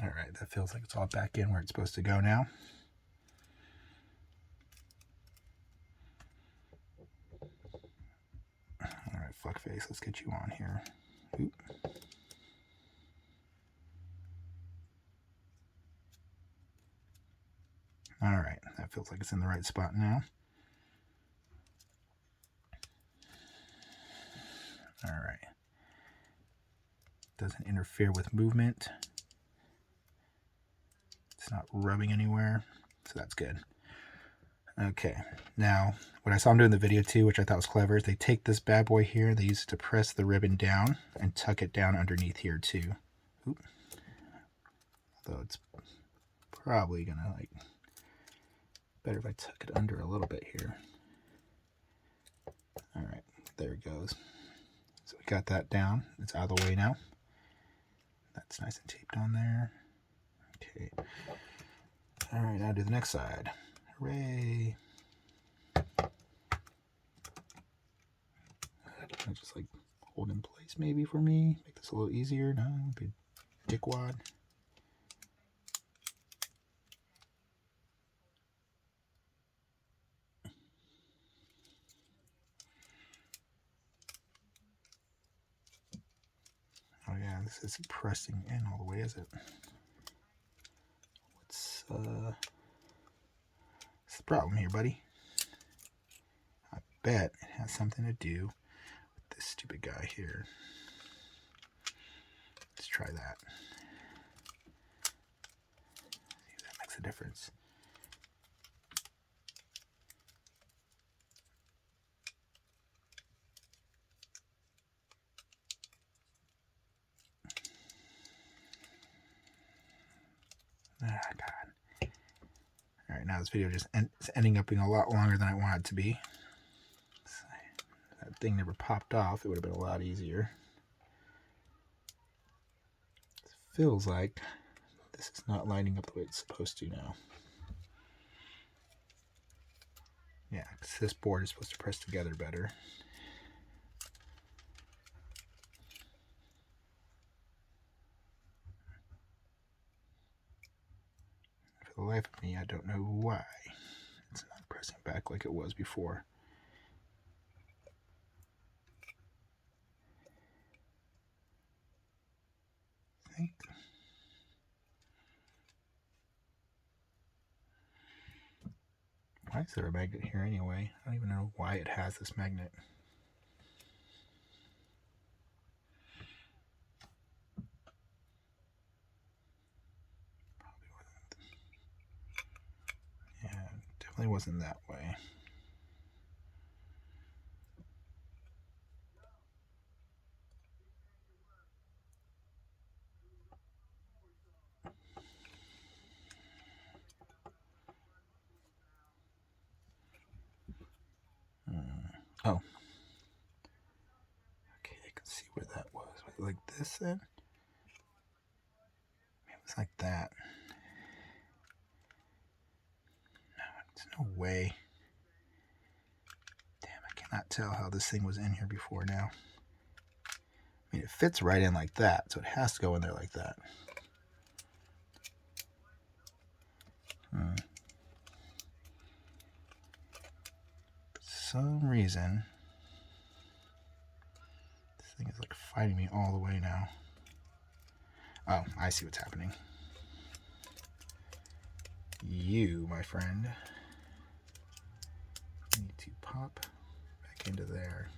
All right, that feels like it's all back in where it's supposed to go now. All right, fuckface, let's get you on here. Oop. All right, that feels like it's in the right spot now. All right. Doesn't interfere with movement. It's not rubbing anywhere, so that's good. Okay, now what I saw them do in the video too, which I thought was clever, is they take this bad boy here, they use it to press the ribbon down and tuck it down underneath here too. Oop. Although it's probably gonna like better if I tuck it under a little bit here. All right, there it goes. So we got that down. It's out of the way now. That's nice and taped on there. Okay. All right, now do the next side. Hooray! I'll just like hold in place maybe for me. Make this a little easier. No, be a dickwad. Oh yeah, this isn't pressing in all the way, is it? What's the problem here, buddy? I bet it has something to do with this stupid guy here. Let's try that. See if that makes a difference. Ah, God. All right, now this video just is ending up being a lot longer than I want it to be. If that thing never popped off, it would have been a lot easier. It feels like this is not lining up the way it's supposed to now. Yeah, because this board is supposed to press together better. For the life of me, I don't know why it's not pressing back like it was before. I think. Why is there a magnet here anyway? I don't even know why it has this magnet. Probably wasn't. Yeah, definitely wasn't that way. Oh. Okay, I can see where that was. Was it like this then? It was like that. No, there's no way. Damn, I cannot tell how this thing was in here before now. I mean, it fits right in like that, so it has to go in there like that. For some reason, this thing is like fighting me all the way now. Oh, I see what's happening. You, my friend, need to pop back into there.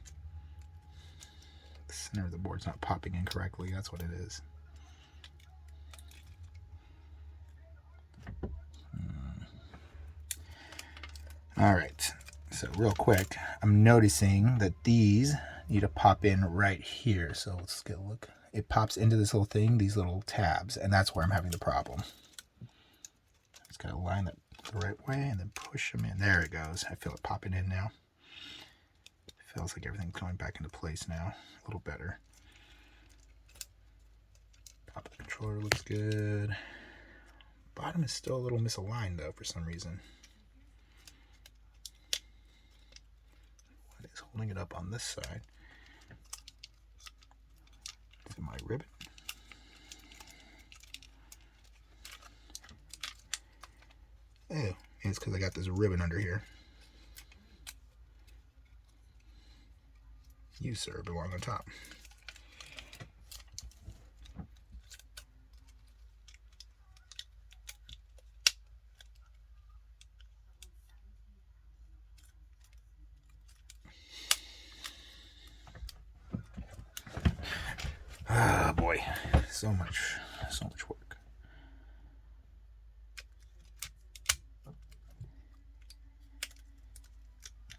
The center of the board's not popping in correctly. That's what it is. All right, so real quick, I'm noticing that these need to pop in right here. So let's get a look. It pops into this little thing, these little tabs, and that's where I'm having the problem. Just gotta line that the right way and then push them in. There it goes. I feel it popping in now. It feels like everything's going back into place now. A little better. Top of the controller looks good. Bottom is still a little misaligned though for some reason. What is holding it up on this side? Is it my ribbon? Oh, it's because I got this ribbon under here. You, sir, belong on top. Ah, boy, so much work.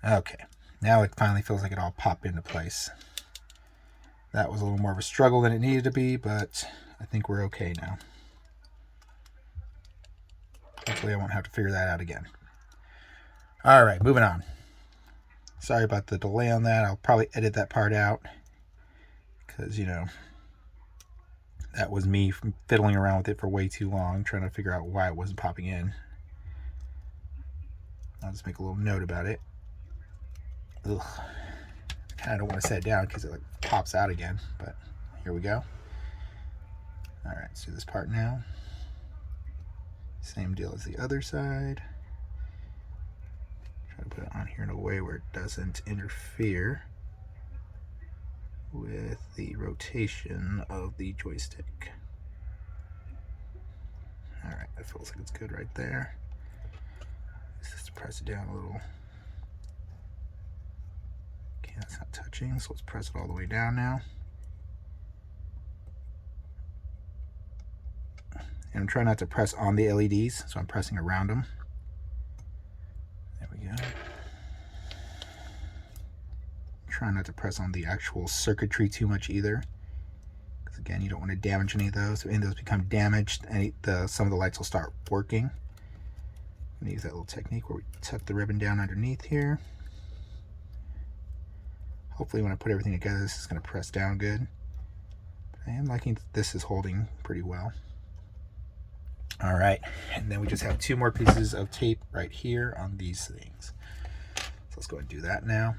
Okay, now it finally feels like it all popped into place. That was a little more of a struggle than it needed to be, but I think we're okay now. Hopefully I won't have to figure that out again. All right, moving on. Sorry about the delay on that. I'll probably edit that part out because, you know, that was me fiddling around with it for way too long, trying to figure out why it wasn't popping in. I'll just make a little note about it. Ugh. I kind of don't want to set it down because it like pops out again, but here we go. All right, let's do this part now. Same deal as the other side. Try to put it on here in a way where it doesn't interfere with the rotation of the joystick. All right, that feels like it's good right there. Just press it down a little. Okay, that's not touching, so let's press it all the way down now. And I'm trying not to press on the LEDs, so I'm pressing around them. There we go. Try not to press on the actual circuitry too much either, because again, you don't want to damage any of those. If any of those become damaged, some of the lights will start working. I'm gonna use that little technique where we tuck the ribbon down underneath here. Hopefully when I put everything together, this is going to press down good. I am liking this is holding pretty well. All right, and then we just have 2 more pieces of tape right here on these things. So let's go ahead and do that now.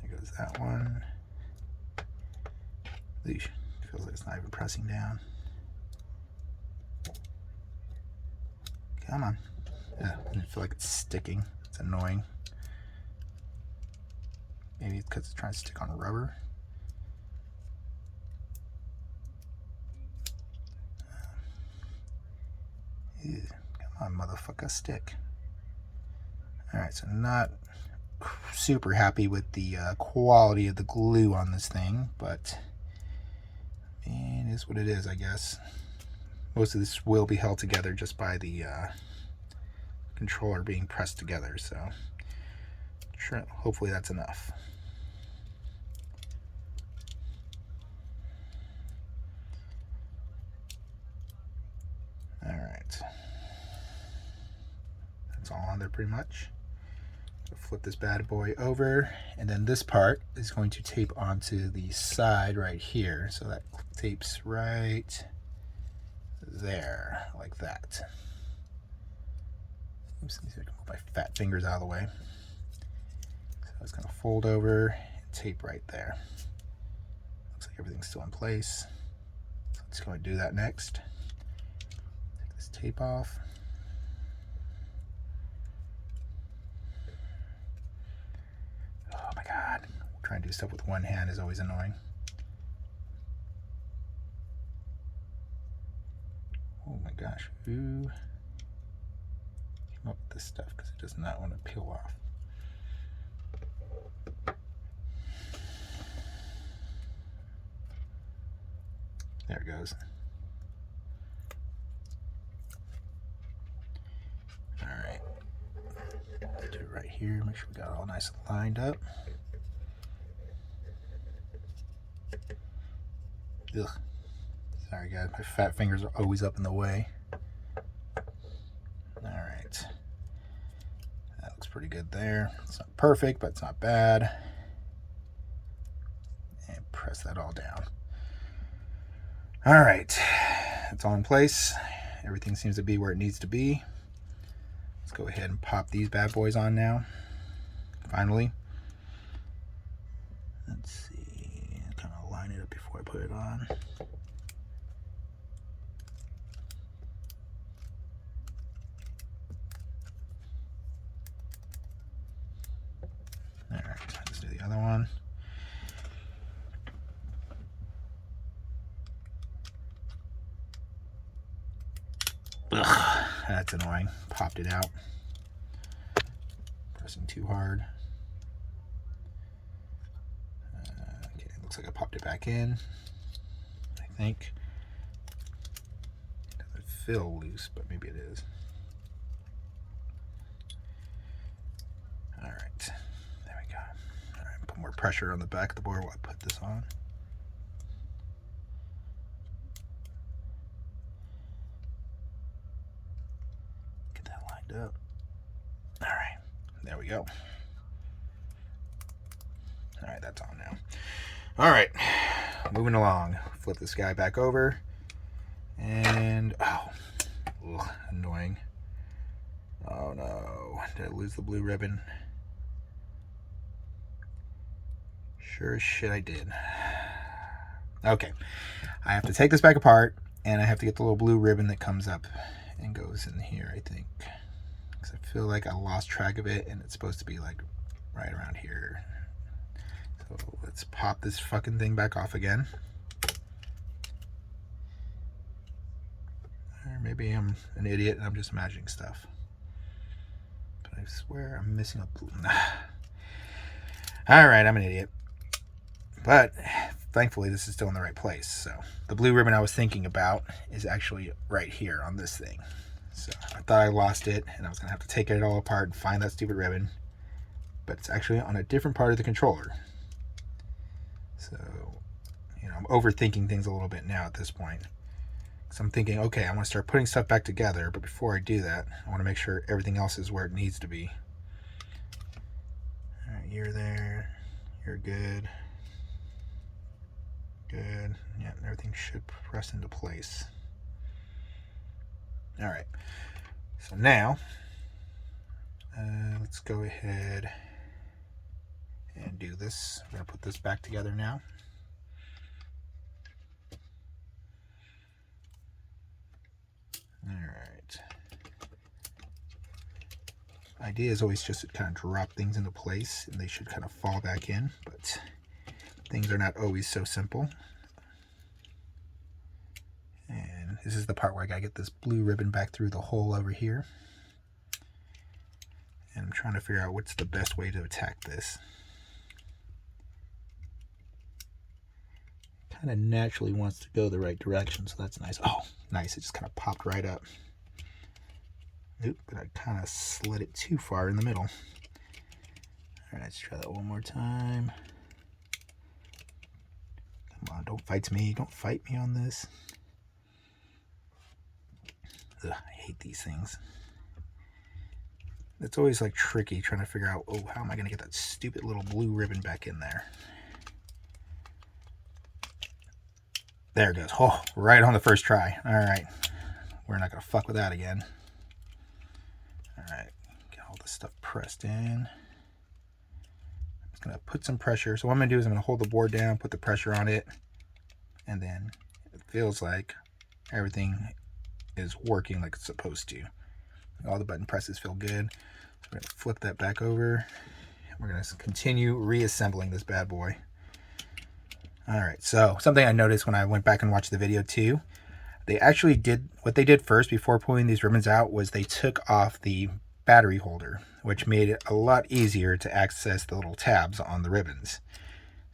There goes that one. Eesh, feels like it's not even pressing down. Come on. Yeah, I feel like it's sticking. It's annoying. Maybe it's because it's trying to stick on rubber. Ew, come on, motherfucker, stick. Alright, so not super happy with the quality of the glue on this thing, but I mean, it is what it is, I guess. Most of this will be held together just by the controller being pressed together, so sure, hopefully that's enough. All right, that's all on there pretty much. So flip this bad boy over, and then this part is going to tape onto the side right here, so that tapes right there, like that. Oops, let me move my fat fingers out of the way. So it's going to fold over and tape right there. Looks like everything's still in place. So let's go and do that next. Take this tape off. Oh my God. Trying to do stuff with one hand is always annoying. Oh my gosh. Who came up with this stuff? Because it does not want to peel off. There it goes. All right. Do it right here. Make sure we got it all nice and lined up. Ugh. Sorry guys, my fat fingers are always up in the way. All right. That looks pretty good there. It's not perfect, but it's not bad. And press that all down. All right. It's all in place. Everything seems to be where it needs to be. Let's go ahead and pop these bad boys on now. Finally. Let's see. Kind of line it up before I put it on. All right, let's do the other one. Ugh, that's annoying. Popped it out. Pressing too hard. Okay, looks like I popped it back in. I think. Doesn't feel loose, but maybe it is. All right, there we go. All right, put more pressure on the back of the board while I put this on. Get that lined up. All right, there we go. All right, that's on now. All right, moving along. Flip this guy back over. And, oh, ugh, annoying. Oh no, did I lose the blue ribbon? Sure as shit I did. Okay, I have to take this back apart, and I have to get the little blue ribbon that comes up and goes in here, I think. Because I feel like I lost track of it, and it's supposed to be like right around here. So let's pop this fucking thing back off again. Or maybe I'm an idiot and I'm just imagining stuff. But I swear I'm missing a blue. Alright, I'm an idiot. But thankfully this is still in the right place. So the blue ribbon I was thinking about is actually right here on this thing. So I thought I lost it and I was going to have to take it all apart and find that stupid ribbon. But it's actually on a different part of the controller. So, you know, I'm overthinking things a little bit now at this point. So I'm thinking, okay, I want to start putting stuff back together, but before I do that, I want to make sure everything else is where it needs to be. All right, you're there. You're good. Good. Yeah, everything should press into place. All right. So now, let's go ahead and do this. I'm going to put this back together now. All right. Idea is always just to kind of drop things into place, and they should kind of fall back in, but things are not always so simple. And this is the part where I gotta get this blue ribbon back through the hole over here. And I'm trying to figure out what's the best way to attack this. Kind of naturally wants to go the right direction, so that's nice. Oh, nice, it just kind of popped right up. Nope, but I kind of slid it too far in the middle. All right, let's try that one more time. Come on, don't fight me. Don't fight me on this. Ugh, I hate these things. It's always like tricky trying to figure out, oh, how am I going to get that stupid little blue ribbon back in there? There it goes. Oh, right on the first try. All right. We're not going to fuck with that again. All right. Get all this stuff pressed in. I'm just going to put some pressure. So what I'm going to do is I'm going to hold the board down, put the pressure on it, and then it feels like everything is working like it's supposed to. All the button presses feel good. So we're going to flip that back over. We're going to continue reassembling this bad boy. All right, so something I noticed when I went back and watched the video too, they actually did, what they did first before pulling these ribbons out was they took off the battery holder, which made it a lot easier to access the little tabs on the ribbons.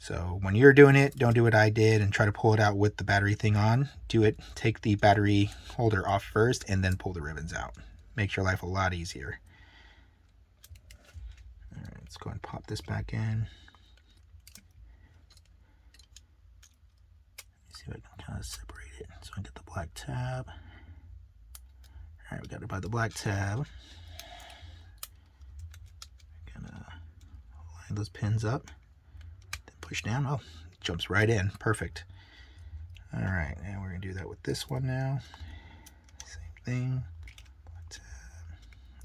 So when you're doing it, don't do what I did and try to pull it out with the battery thing on. Do it, take the battery holder off first and then pull the ribbons out. Makes your life a lot easier. All right, let's go ahead and pop this back in. See if I can kind of separate it so I get the black tab. All right, we got it by the black tab. Gonna line those pins up, then push down. Oh, it jumps right in. Perfect. All right, and we're gonna do that with this one now. Same thing. Black tab.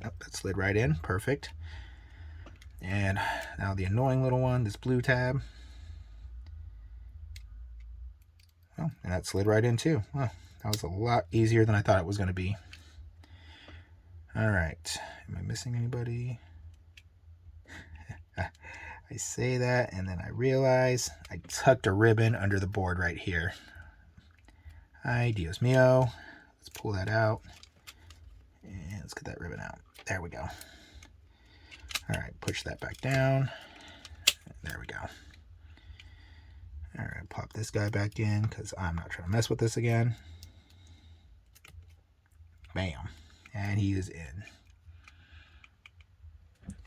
Oh, that slid right in. Perfect. And now the annoying little one, this blue tab. Oh, and that slid right in too. Well, that was a lot easier than I thought it was going to be. All right. Am I missing anybody? I say that, and then I realize I tucked a ribbon under the board right here. Ay, Dios mío. Let's pull that out. And let's get that ribbon out. There we go. All right, push that back down. There we go. All right, pop this guy back in because I'm not trying to mess with this again. Bam. And he is in.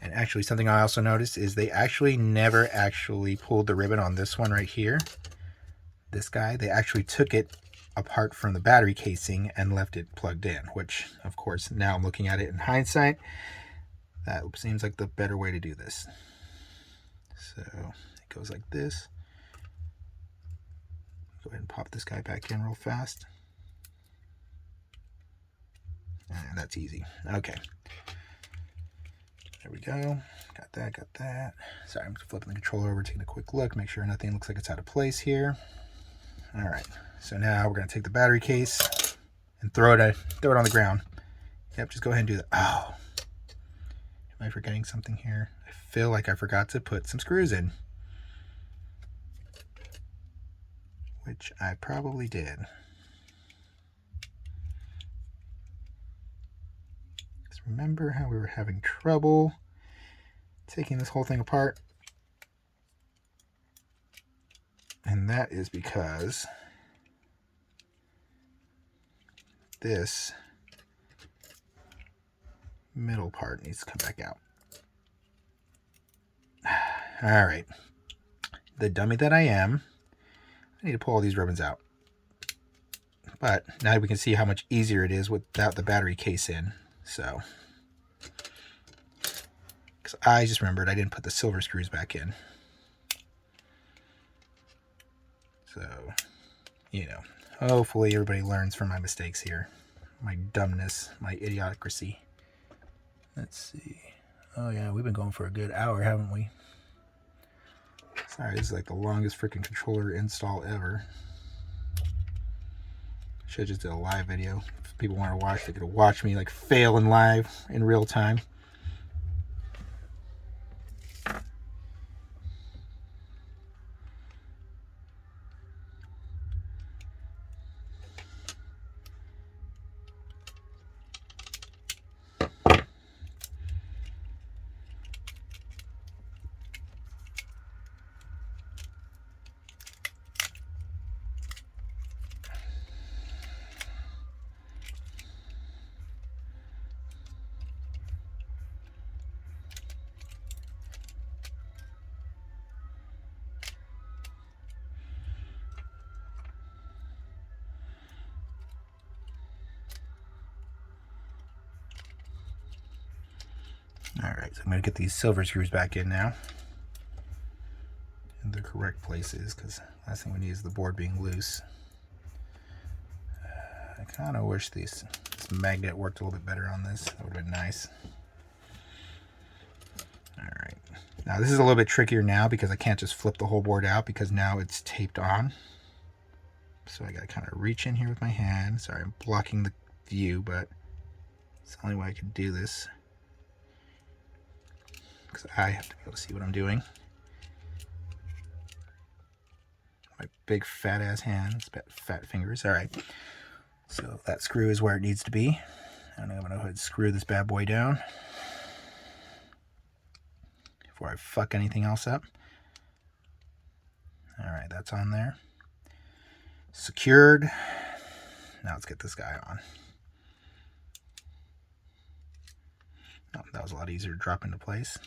And actually, something I also noticed is they actually never actually pulled the ribbon on this one right here. This guy, they actually took it apart from the battery casing and left it plugged in, which, of course, now I'm looking at it in hindsight, that seems like the better way to do this. So it goes like this. Go ahead and pop this guy back in real fast. And that's easy. Okay. There we go. Got that, got that. Sorry, I'm just flipping the controller over, taking a quick look, make sure nothing looks like it's out of place here. All right, so now we're gonna take the battery case and throw it on the ground. Yep, just go ahead and do that. Oh, am I forgetting something here? I feel like I forgot to put some screws in, which I probably did. Remember how we were having trouble taking this whole thing apart? And that is because this middle part needs to come back out. All right. The dummy that I am, I need to pull all these ribbons out. But now we can see how much easier it is without the battery case in. So, because I just remembered I didn't put the silver screws back in. So, you know, hopefully everybody learns from my mistakes here. My dumbness, my idiocracy. Let's see. Oh yeah, we've been going for a good hour, haven't we? Sorry, this is like the longest freaking controller install ever. Should have just did a live video. If people want to watch, they could watch me like fail in live in real time. Alright, so I'm going to get these silver screws back in now. In the correct places, because last thing we need is the board being loose. I kind of wish this magnet worked a little bit better on this. That would have been nice. Alright. Now this is a little bit trickier now because I can't just flip the whole board out because now it's taped on. So I got to kind of reach in here with my hand. Sorry, I'm blocking the view, but it's the only way I can do this. Because I have to be able to see what I'm doing. My big fat ass hands, fat fingers. All right. So that screw is where it needs to be. And I'm going to go ahead and screw this bad boy down before I fuck anything else up. All right, that's on there. Secured. Now let's get this guy on. Oh, that was a lot easier to drop into place.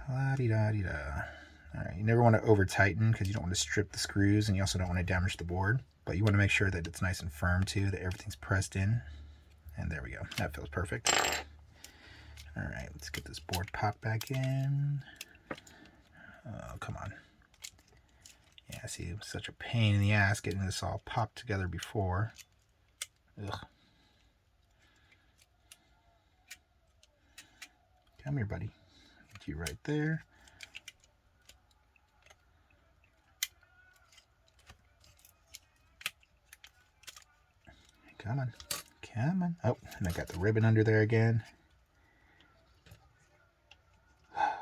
La-di-da-di-da. All right, you never want to over tighten because you don't want to strip the screws and you also don't want to damage the board. But you want to make sure that it's nice and firm too, that everything's pressed in. And there we go. That feels perfect. All right, let's get this board popped back in. Oh, come on. Yeah, see, it was such a pain in the ass getting this all popped together before. Ugh. Come here, buddy. Get you right there. Come on. Come on. Oh, and I got the ribbon under there again. Let's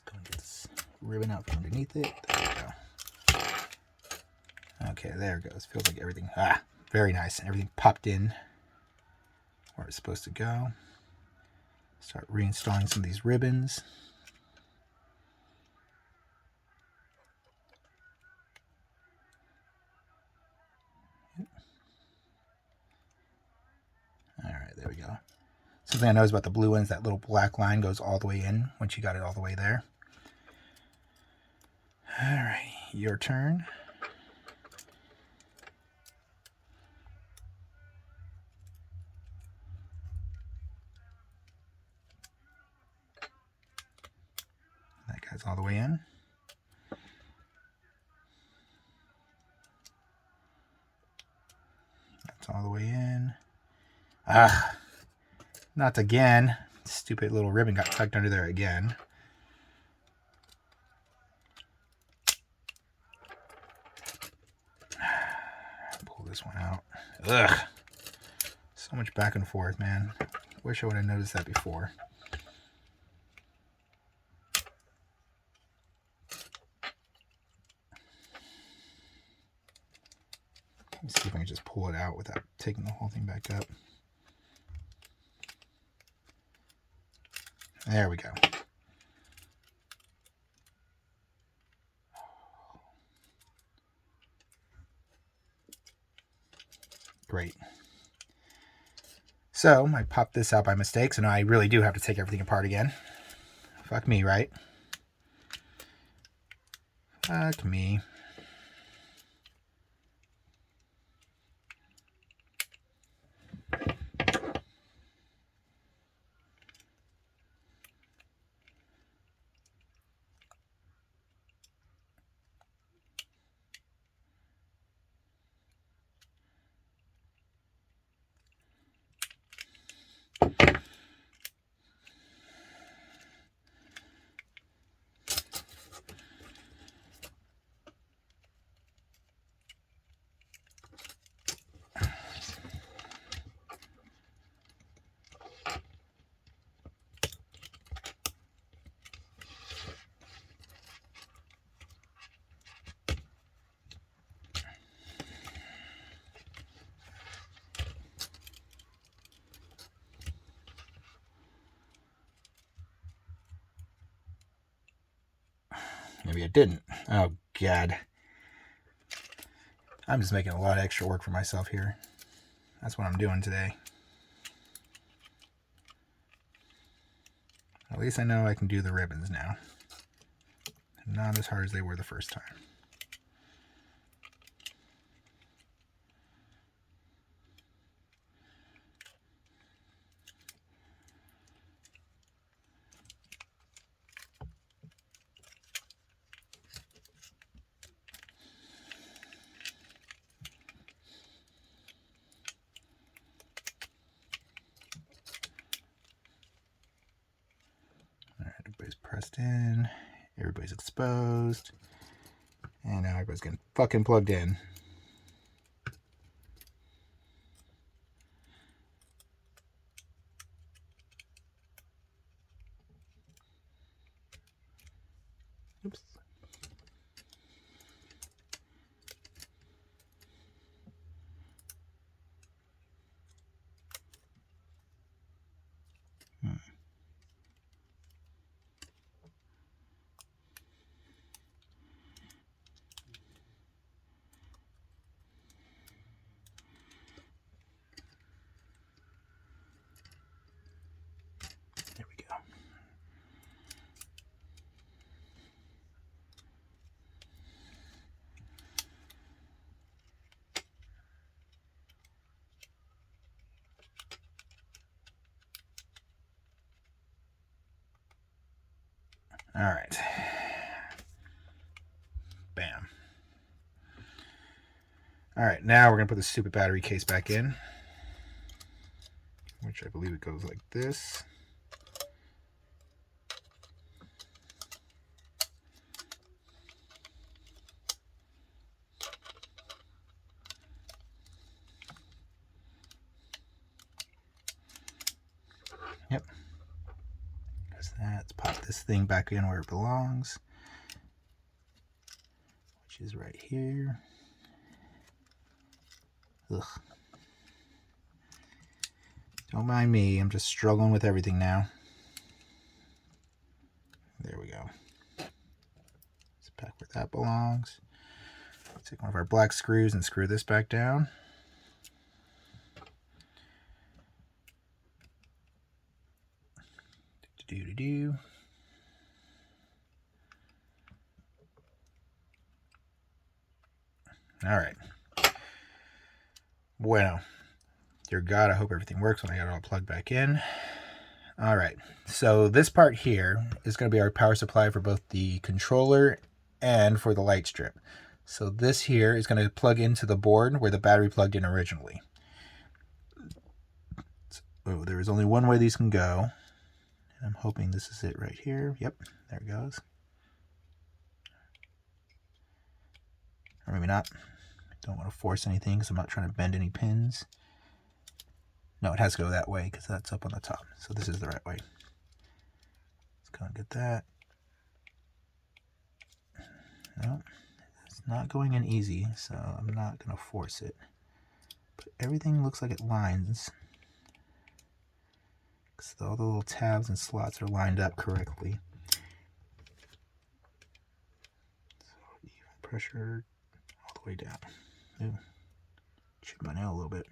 go and get this ribbon out from underneath it. There we go. Okay, there it goes. Feels like everything. Very nice. Everything popped in where it's supposed to go. Start reinstalling some of these ribbons. All right, there we go. Something I noticed about the blue ones, that little black line goes all the way in once you got it all the way there. All right, your turn. That guy's all the way in. That's all the way in. Ah, not again. Stupid little ribbon got tucked under there again. Pull this one out. Ugh. So much back and forth, man. Wish I would have noticed that before. Let me see if I can just pull it out without taking the whole thing back up. There we go. Great. So I popped this out by mistake, so now I really do have to take everything apart again. Fuck me, right? Fuck me. Maybe I didn't. Oh, God. I'm just making a lot of extra work for myself here. That's what I'm doing today. At least I know I can do the ribbons now. Not as hard as they were the first time. Everybody's pressed in, everybody's exposed, and now everybody's getting fucking plugged in. Oops. There we go. All right. Bam. All right, now we're going to put the stupid battery case back in, which I believe it goes like this. Yep. That's that. Let's pop this thing back in where it belongs, which is right here. Ugh. Don't mind me, I'm just struggling with everything now. There we go. It's back where that belongs. Take one of our black screws and screw this back down. Do-do-do. All right. Bueno. Dear God, I hope everything works when I got it all plugged back in. All right. So this part here is going to be our power supply for both the controller and for the light strip. So this here is going to plug into the board where the battery plugged in originally. So there is only one way these can go. And I'm hoping this is it right here. Yep, there it goes. Or maybe not. Don't want to force anything because I'm not trying to bend any pins. No, it has to go that way because that's up on the top. So this is the right way. Let's go and get that. No, it's not going in easy, so I'm not going to force it. But everything looks like it lines. Because all the little tabs and slots are lined up correctly. So even pressure all the way down. Ooh, chip my nail a little bit.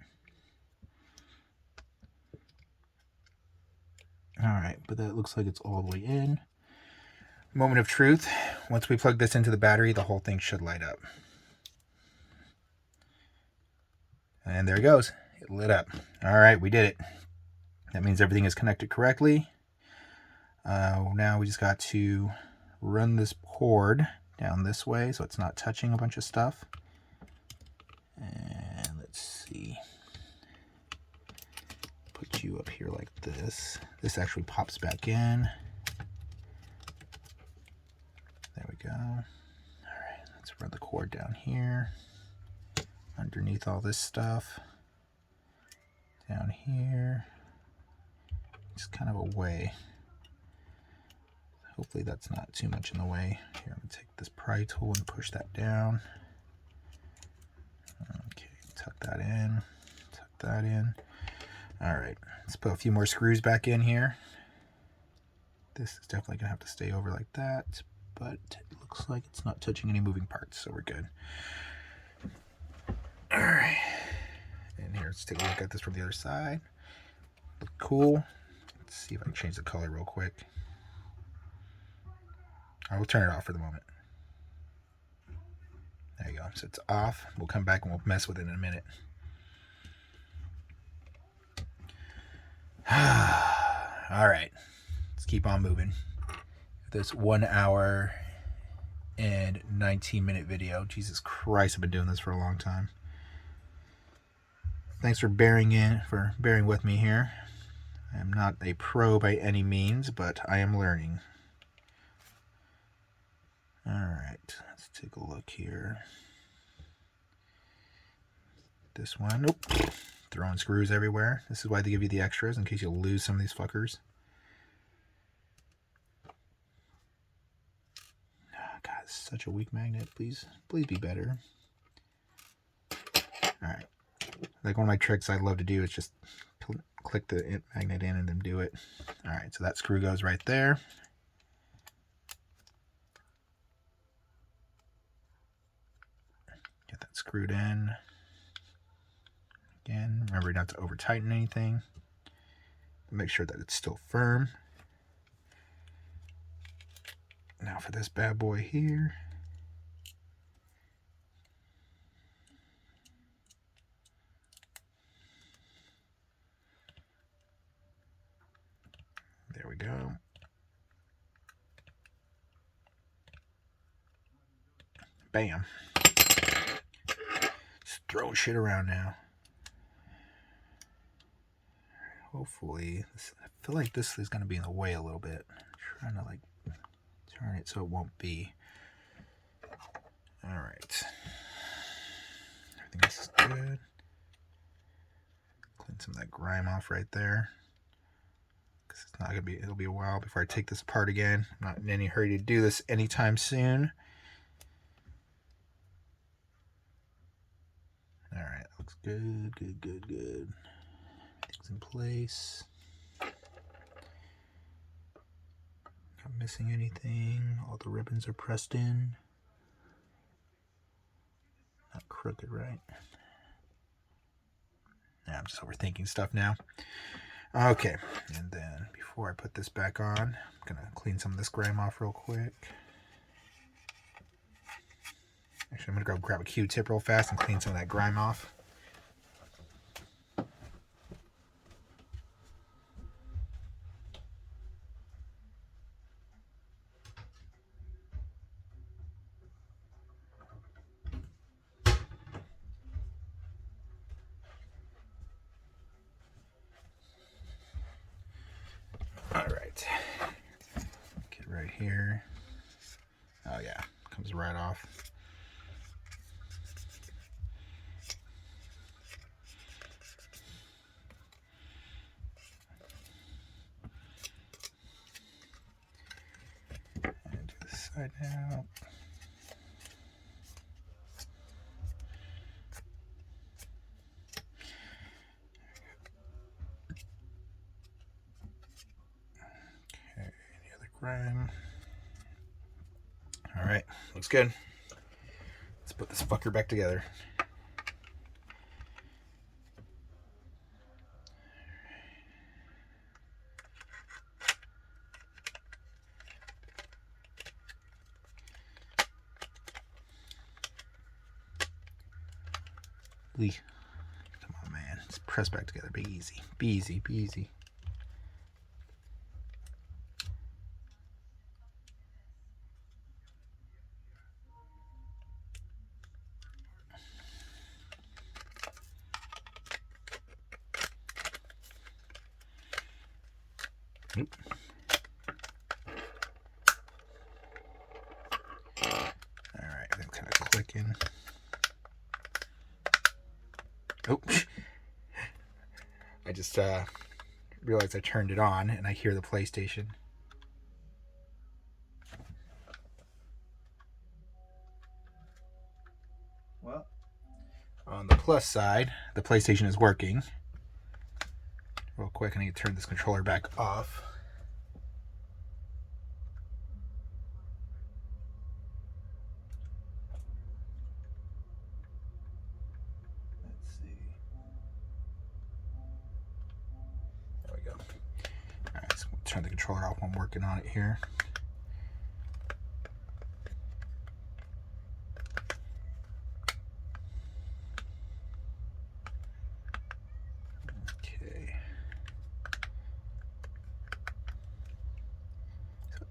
Alright, but that looks like it's all the way in. Moment of truth. Once we plug this into the battery, the whole thing should light up. And there it goes. It lit up. Alright, we did it. That means everything is connected correctly. Now we just got to run this cord down this way so it's not touching a bunch of stuff. And let's see. Put you up here like this. This actually pops back in. There we go. All right, let's run the cord down here. Underneath all this stuff. Down here. Just kind of away. Hopefully that's not too much in the way. Here, I'm going to take this pry tool and push that down. Okay, tuck that in. Tuck that in. Alright, let's put a few more screws back in here. This is definitely going to have to stay over like that, but it looks like it's not touching any moving parts, so we're good. Alright, and here, let's take a look at this from the other side. Look cool. Let's see if I can change the color real quick. I will turn it off for the moment. There you go, so it's off. We'll come back and we'll mess with it in a minute. All right, let's keep on moving. This 1 hour and 19-minute video. Jesus Christ, I've been doing this for a long time. Thanks for bearing with me here. I am not a pro by any means, but I am learning. All right, let's take a look here. This one, nope. Throwing screws everywhere. This is why they give you the extras, in case you lose some of these fuckers. Oh, God, it's such a weak magnet. Please be better. Alright. Like one of my tricks I love to do is just click the magnet in and then do it. Alright, so that screw goes right there. Get that screwed in. Again, remember not to over tighten anything. Make sure that it's still firm. Now for this bad boy here. There we go. Bam. Just throwing shit around now. Hopefully, I feel like this is going to be in the way a little bit. I'm trying to like turn it so it won't be. All right. Everything else is good. Clean some of that grime off right there. Because it's not going to be, it'll be a while before I take this apart again. I'm not in any hurry to do this anytime soon. All right, looks good, good, good, good. Everything's in place. I'm missing anything. All the ribbons are pressed in. Not crooked, right? Yeah, I'm just overthinking stuff now. Okay, and then before I put this back on, I'm gonna clean some of this grime off real quick. Actually, I'm gonna go grab a Q-tip real fast and clean some of that grime off. All right, get right here. Oh yeah, comes right off. And to the side now. Okay, any other grime? All right, looks good. Let's put this fucker back together. Come on, man. Let's press back together. Be easy. Be easy. Be easy. Oop. All right, I'm kind of clicking. Oh, I just realized I turned it on and I hear the PlayStation. Well, on the plus side, the PlayStation is working. Real quick, I need to turn this controller back off. Let's see. There we go. All right, so we'll turn the controller off while I'm working on it here.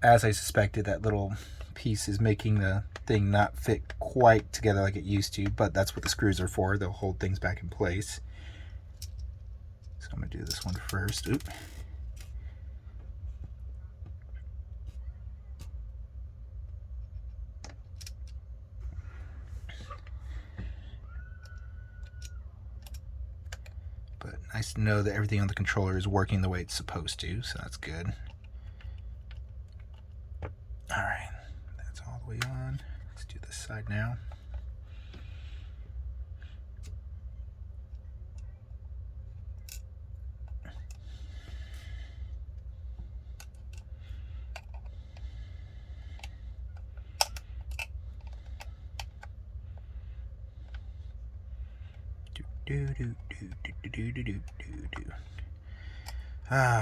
As I suspected, that little piece is making the thing not fit quite together like it used to, but that's what the screws are for. They'll hold things back in place. So I'm going to do this one first. Oop. But nice to know that everything on the controller is working the way it's supposed to, so that's good. Alright, that's all the way on. Let's do this side now.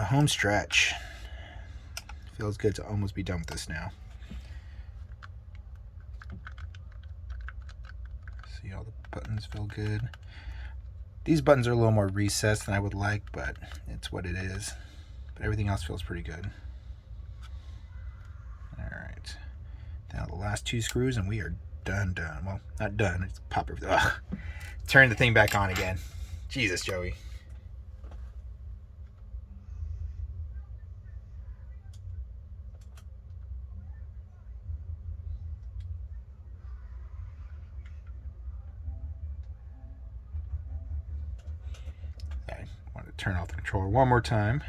Home stretch. Feels good to almost be done with this now. See, all the buttons feel good. These buttons are a little more recessed than I would like, but it's what it is. But everything else feels pretty good. Alright. Now the last two screws and we are done. Well, not done. It's pop everything. Ugh. Turn the thing back on again. Jesus, Joey. I want to turn off the controller one more time.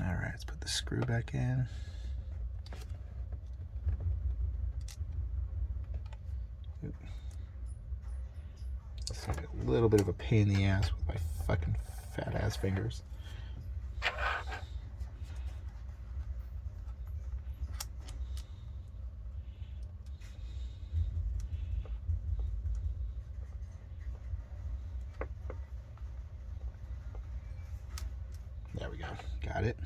Alright, let's put the screw back in. little bit of a pain in the ass with my fucking fat ass fingers. There we go. Got it.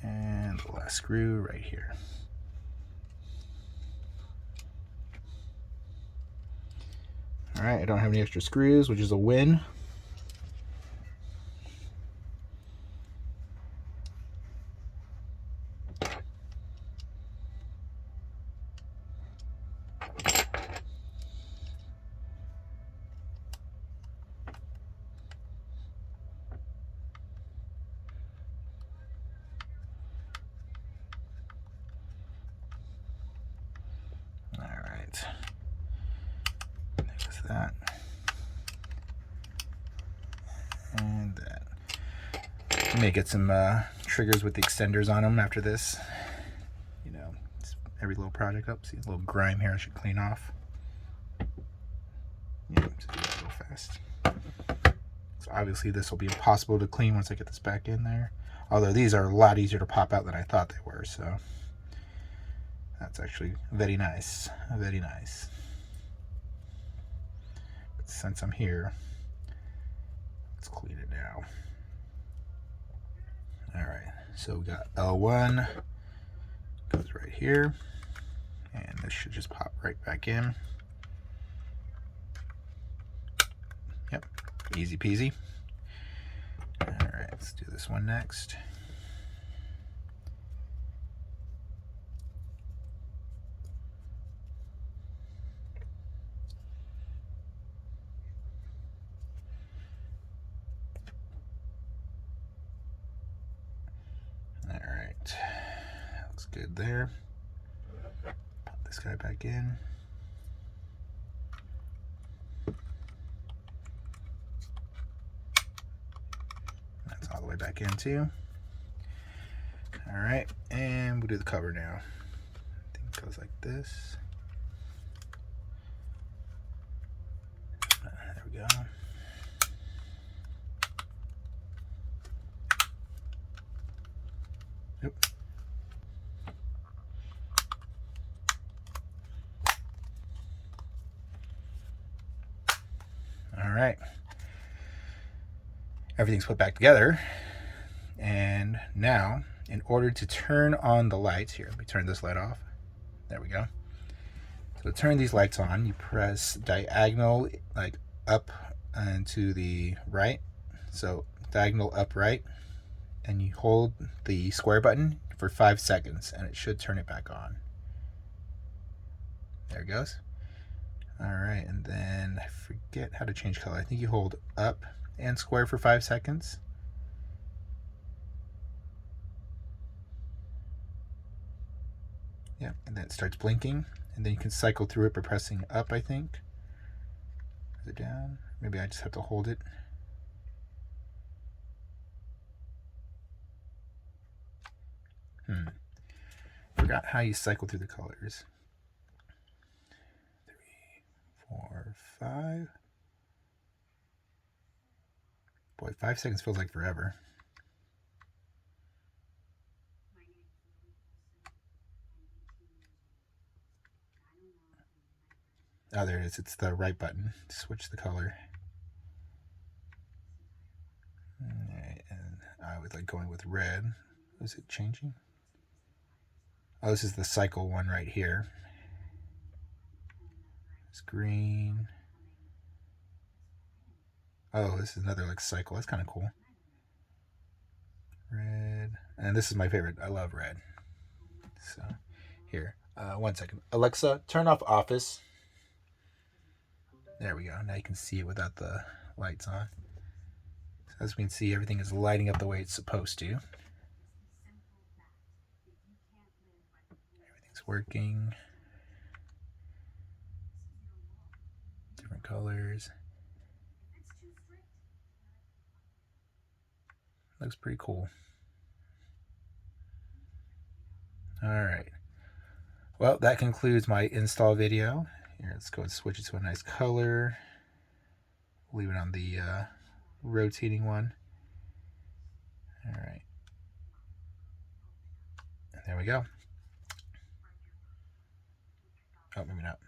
And the last screw right here. Alright, I don't have any extra screws, which is a win. Alright. There's that. And that. I may get some triggers with the extenders on them after this. You know, every little project up. See a little grime here I should clean off. Yeah, just do that real fast. So obviously this will be impossible to clean once I get this back in there. Although these are a lot easier to pop out than I thought they were, so that's actually very nice. Very nice. But since I'm here, let's clean it now. Alright, so we got L1 goes right here, and this should just pop right back in. Yep, easy peasy. Alright, let's do this one next. Alright, looks good there. Pop this guy back in. That's all the way back in too. Alright, and we'll do the cover now. I think it goes like this. There we go. Yep. All right. Everything's put back together. And now, in order to turn on the lights, here, let me turn this light off. There we go. So to turn these lights on, you press diagonal, like up and to the right. So diagonal up right. And you hold the square button for 5 seconds and it should turn it back on. There it goes. Alright, and then I forget how to change color. I think you hold up and square for 5 seconds. Yeah, and then it starts blinking. And then you can cycle through it by pressing up, I think. Is it down? Maybe I just have to hold it. Forgot how you cycle through the colors. 3, 4, 5. Boy, 5 seconds feels like forever. Oh, there it is. It's the right button. Switch the color. Alright, and I was like going with red. Was it changing? Oh, this is the cycle one right here. It's green. Oh, this is another like cycle. That's kind of cool. Red. And this is my favorite. I love red. So, here. 1 second. Alexa, turn off Office. There we go. Now you can see it without the lights on. So as we can see, everything is lighting up the way it's supposed to. Everything's working. colors. Looks pretty cool. All right. Well, that concludes my install video. Here, let's go and switch it to a nice color. Leave it on the rotating one. All right. And there we go. Oh, maybe not.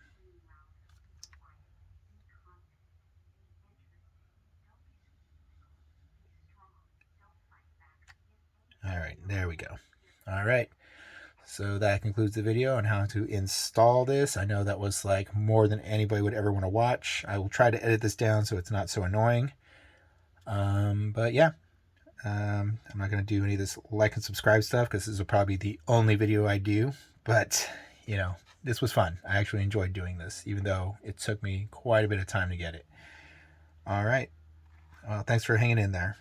All right, there we go. All right. So that concludes the video on how to install this. I know that was like more than anybody would ever want to watch. I will try to edit this down so it's not so annoying. But yeah, I'm not going to do any of this like and subscribe stuff because this is probably the only video I do. But, you know, this was fun. I actually enjoyed doing this, even though it took me quite a bit of time to get it. All right. Well, thanks for hanging in there.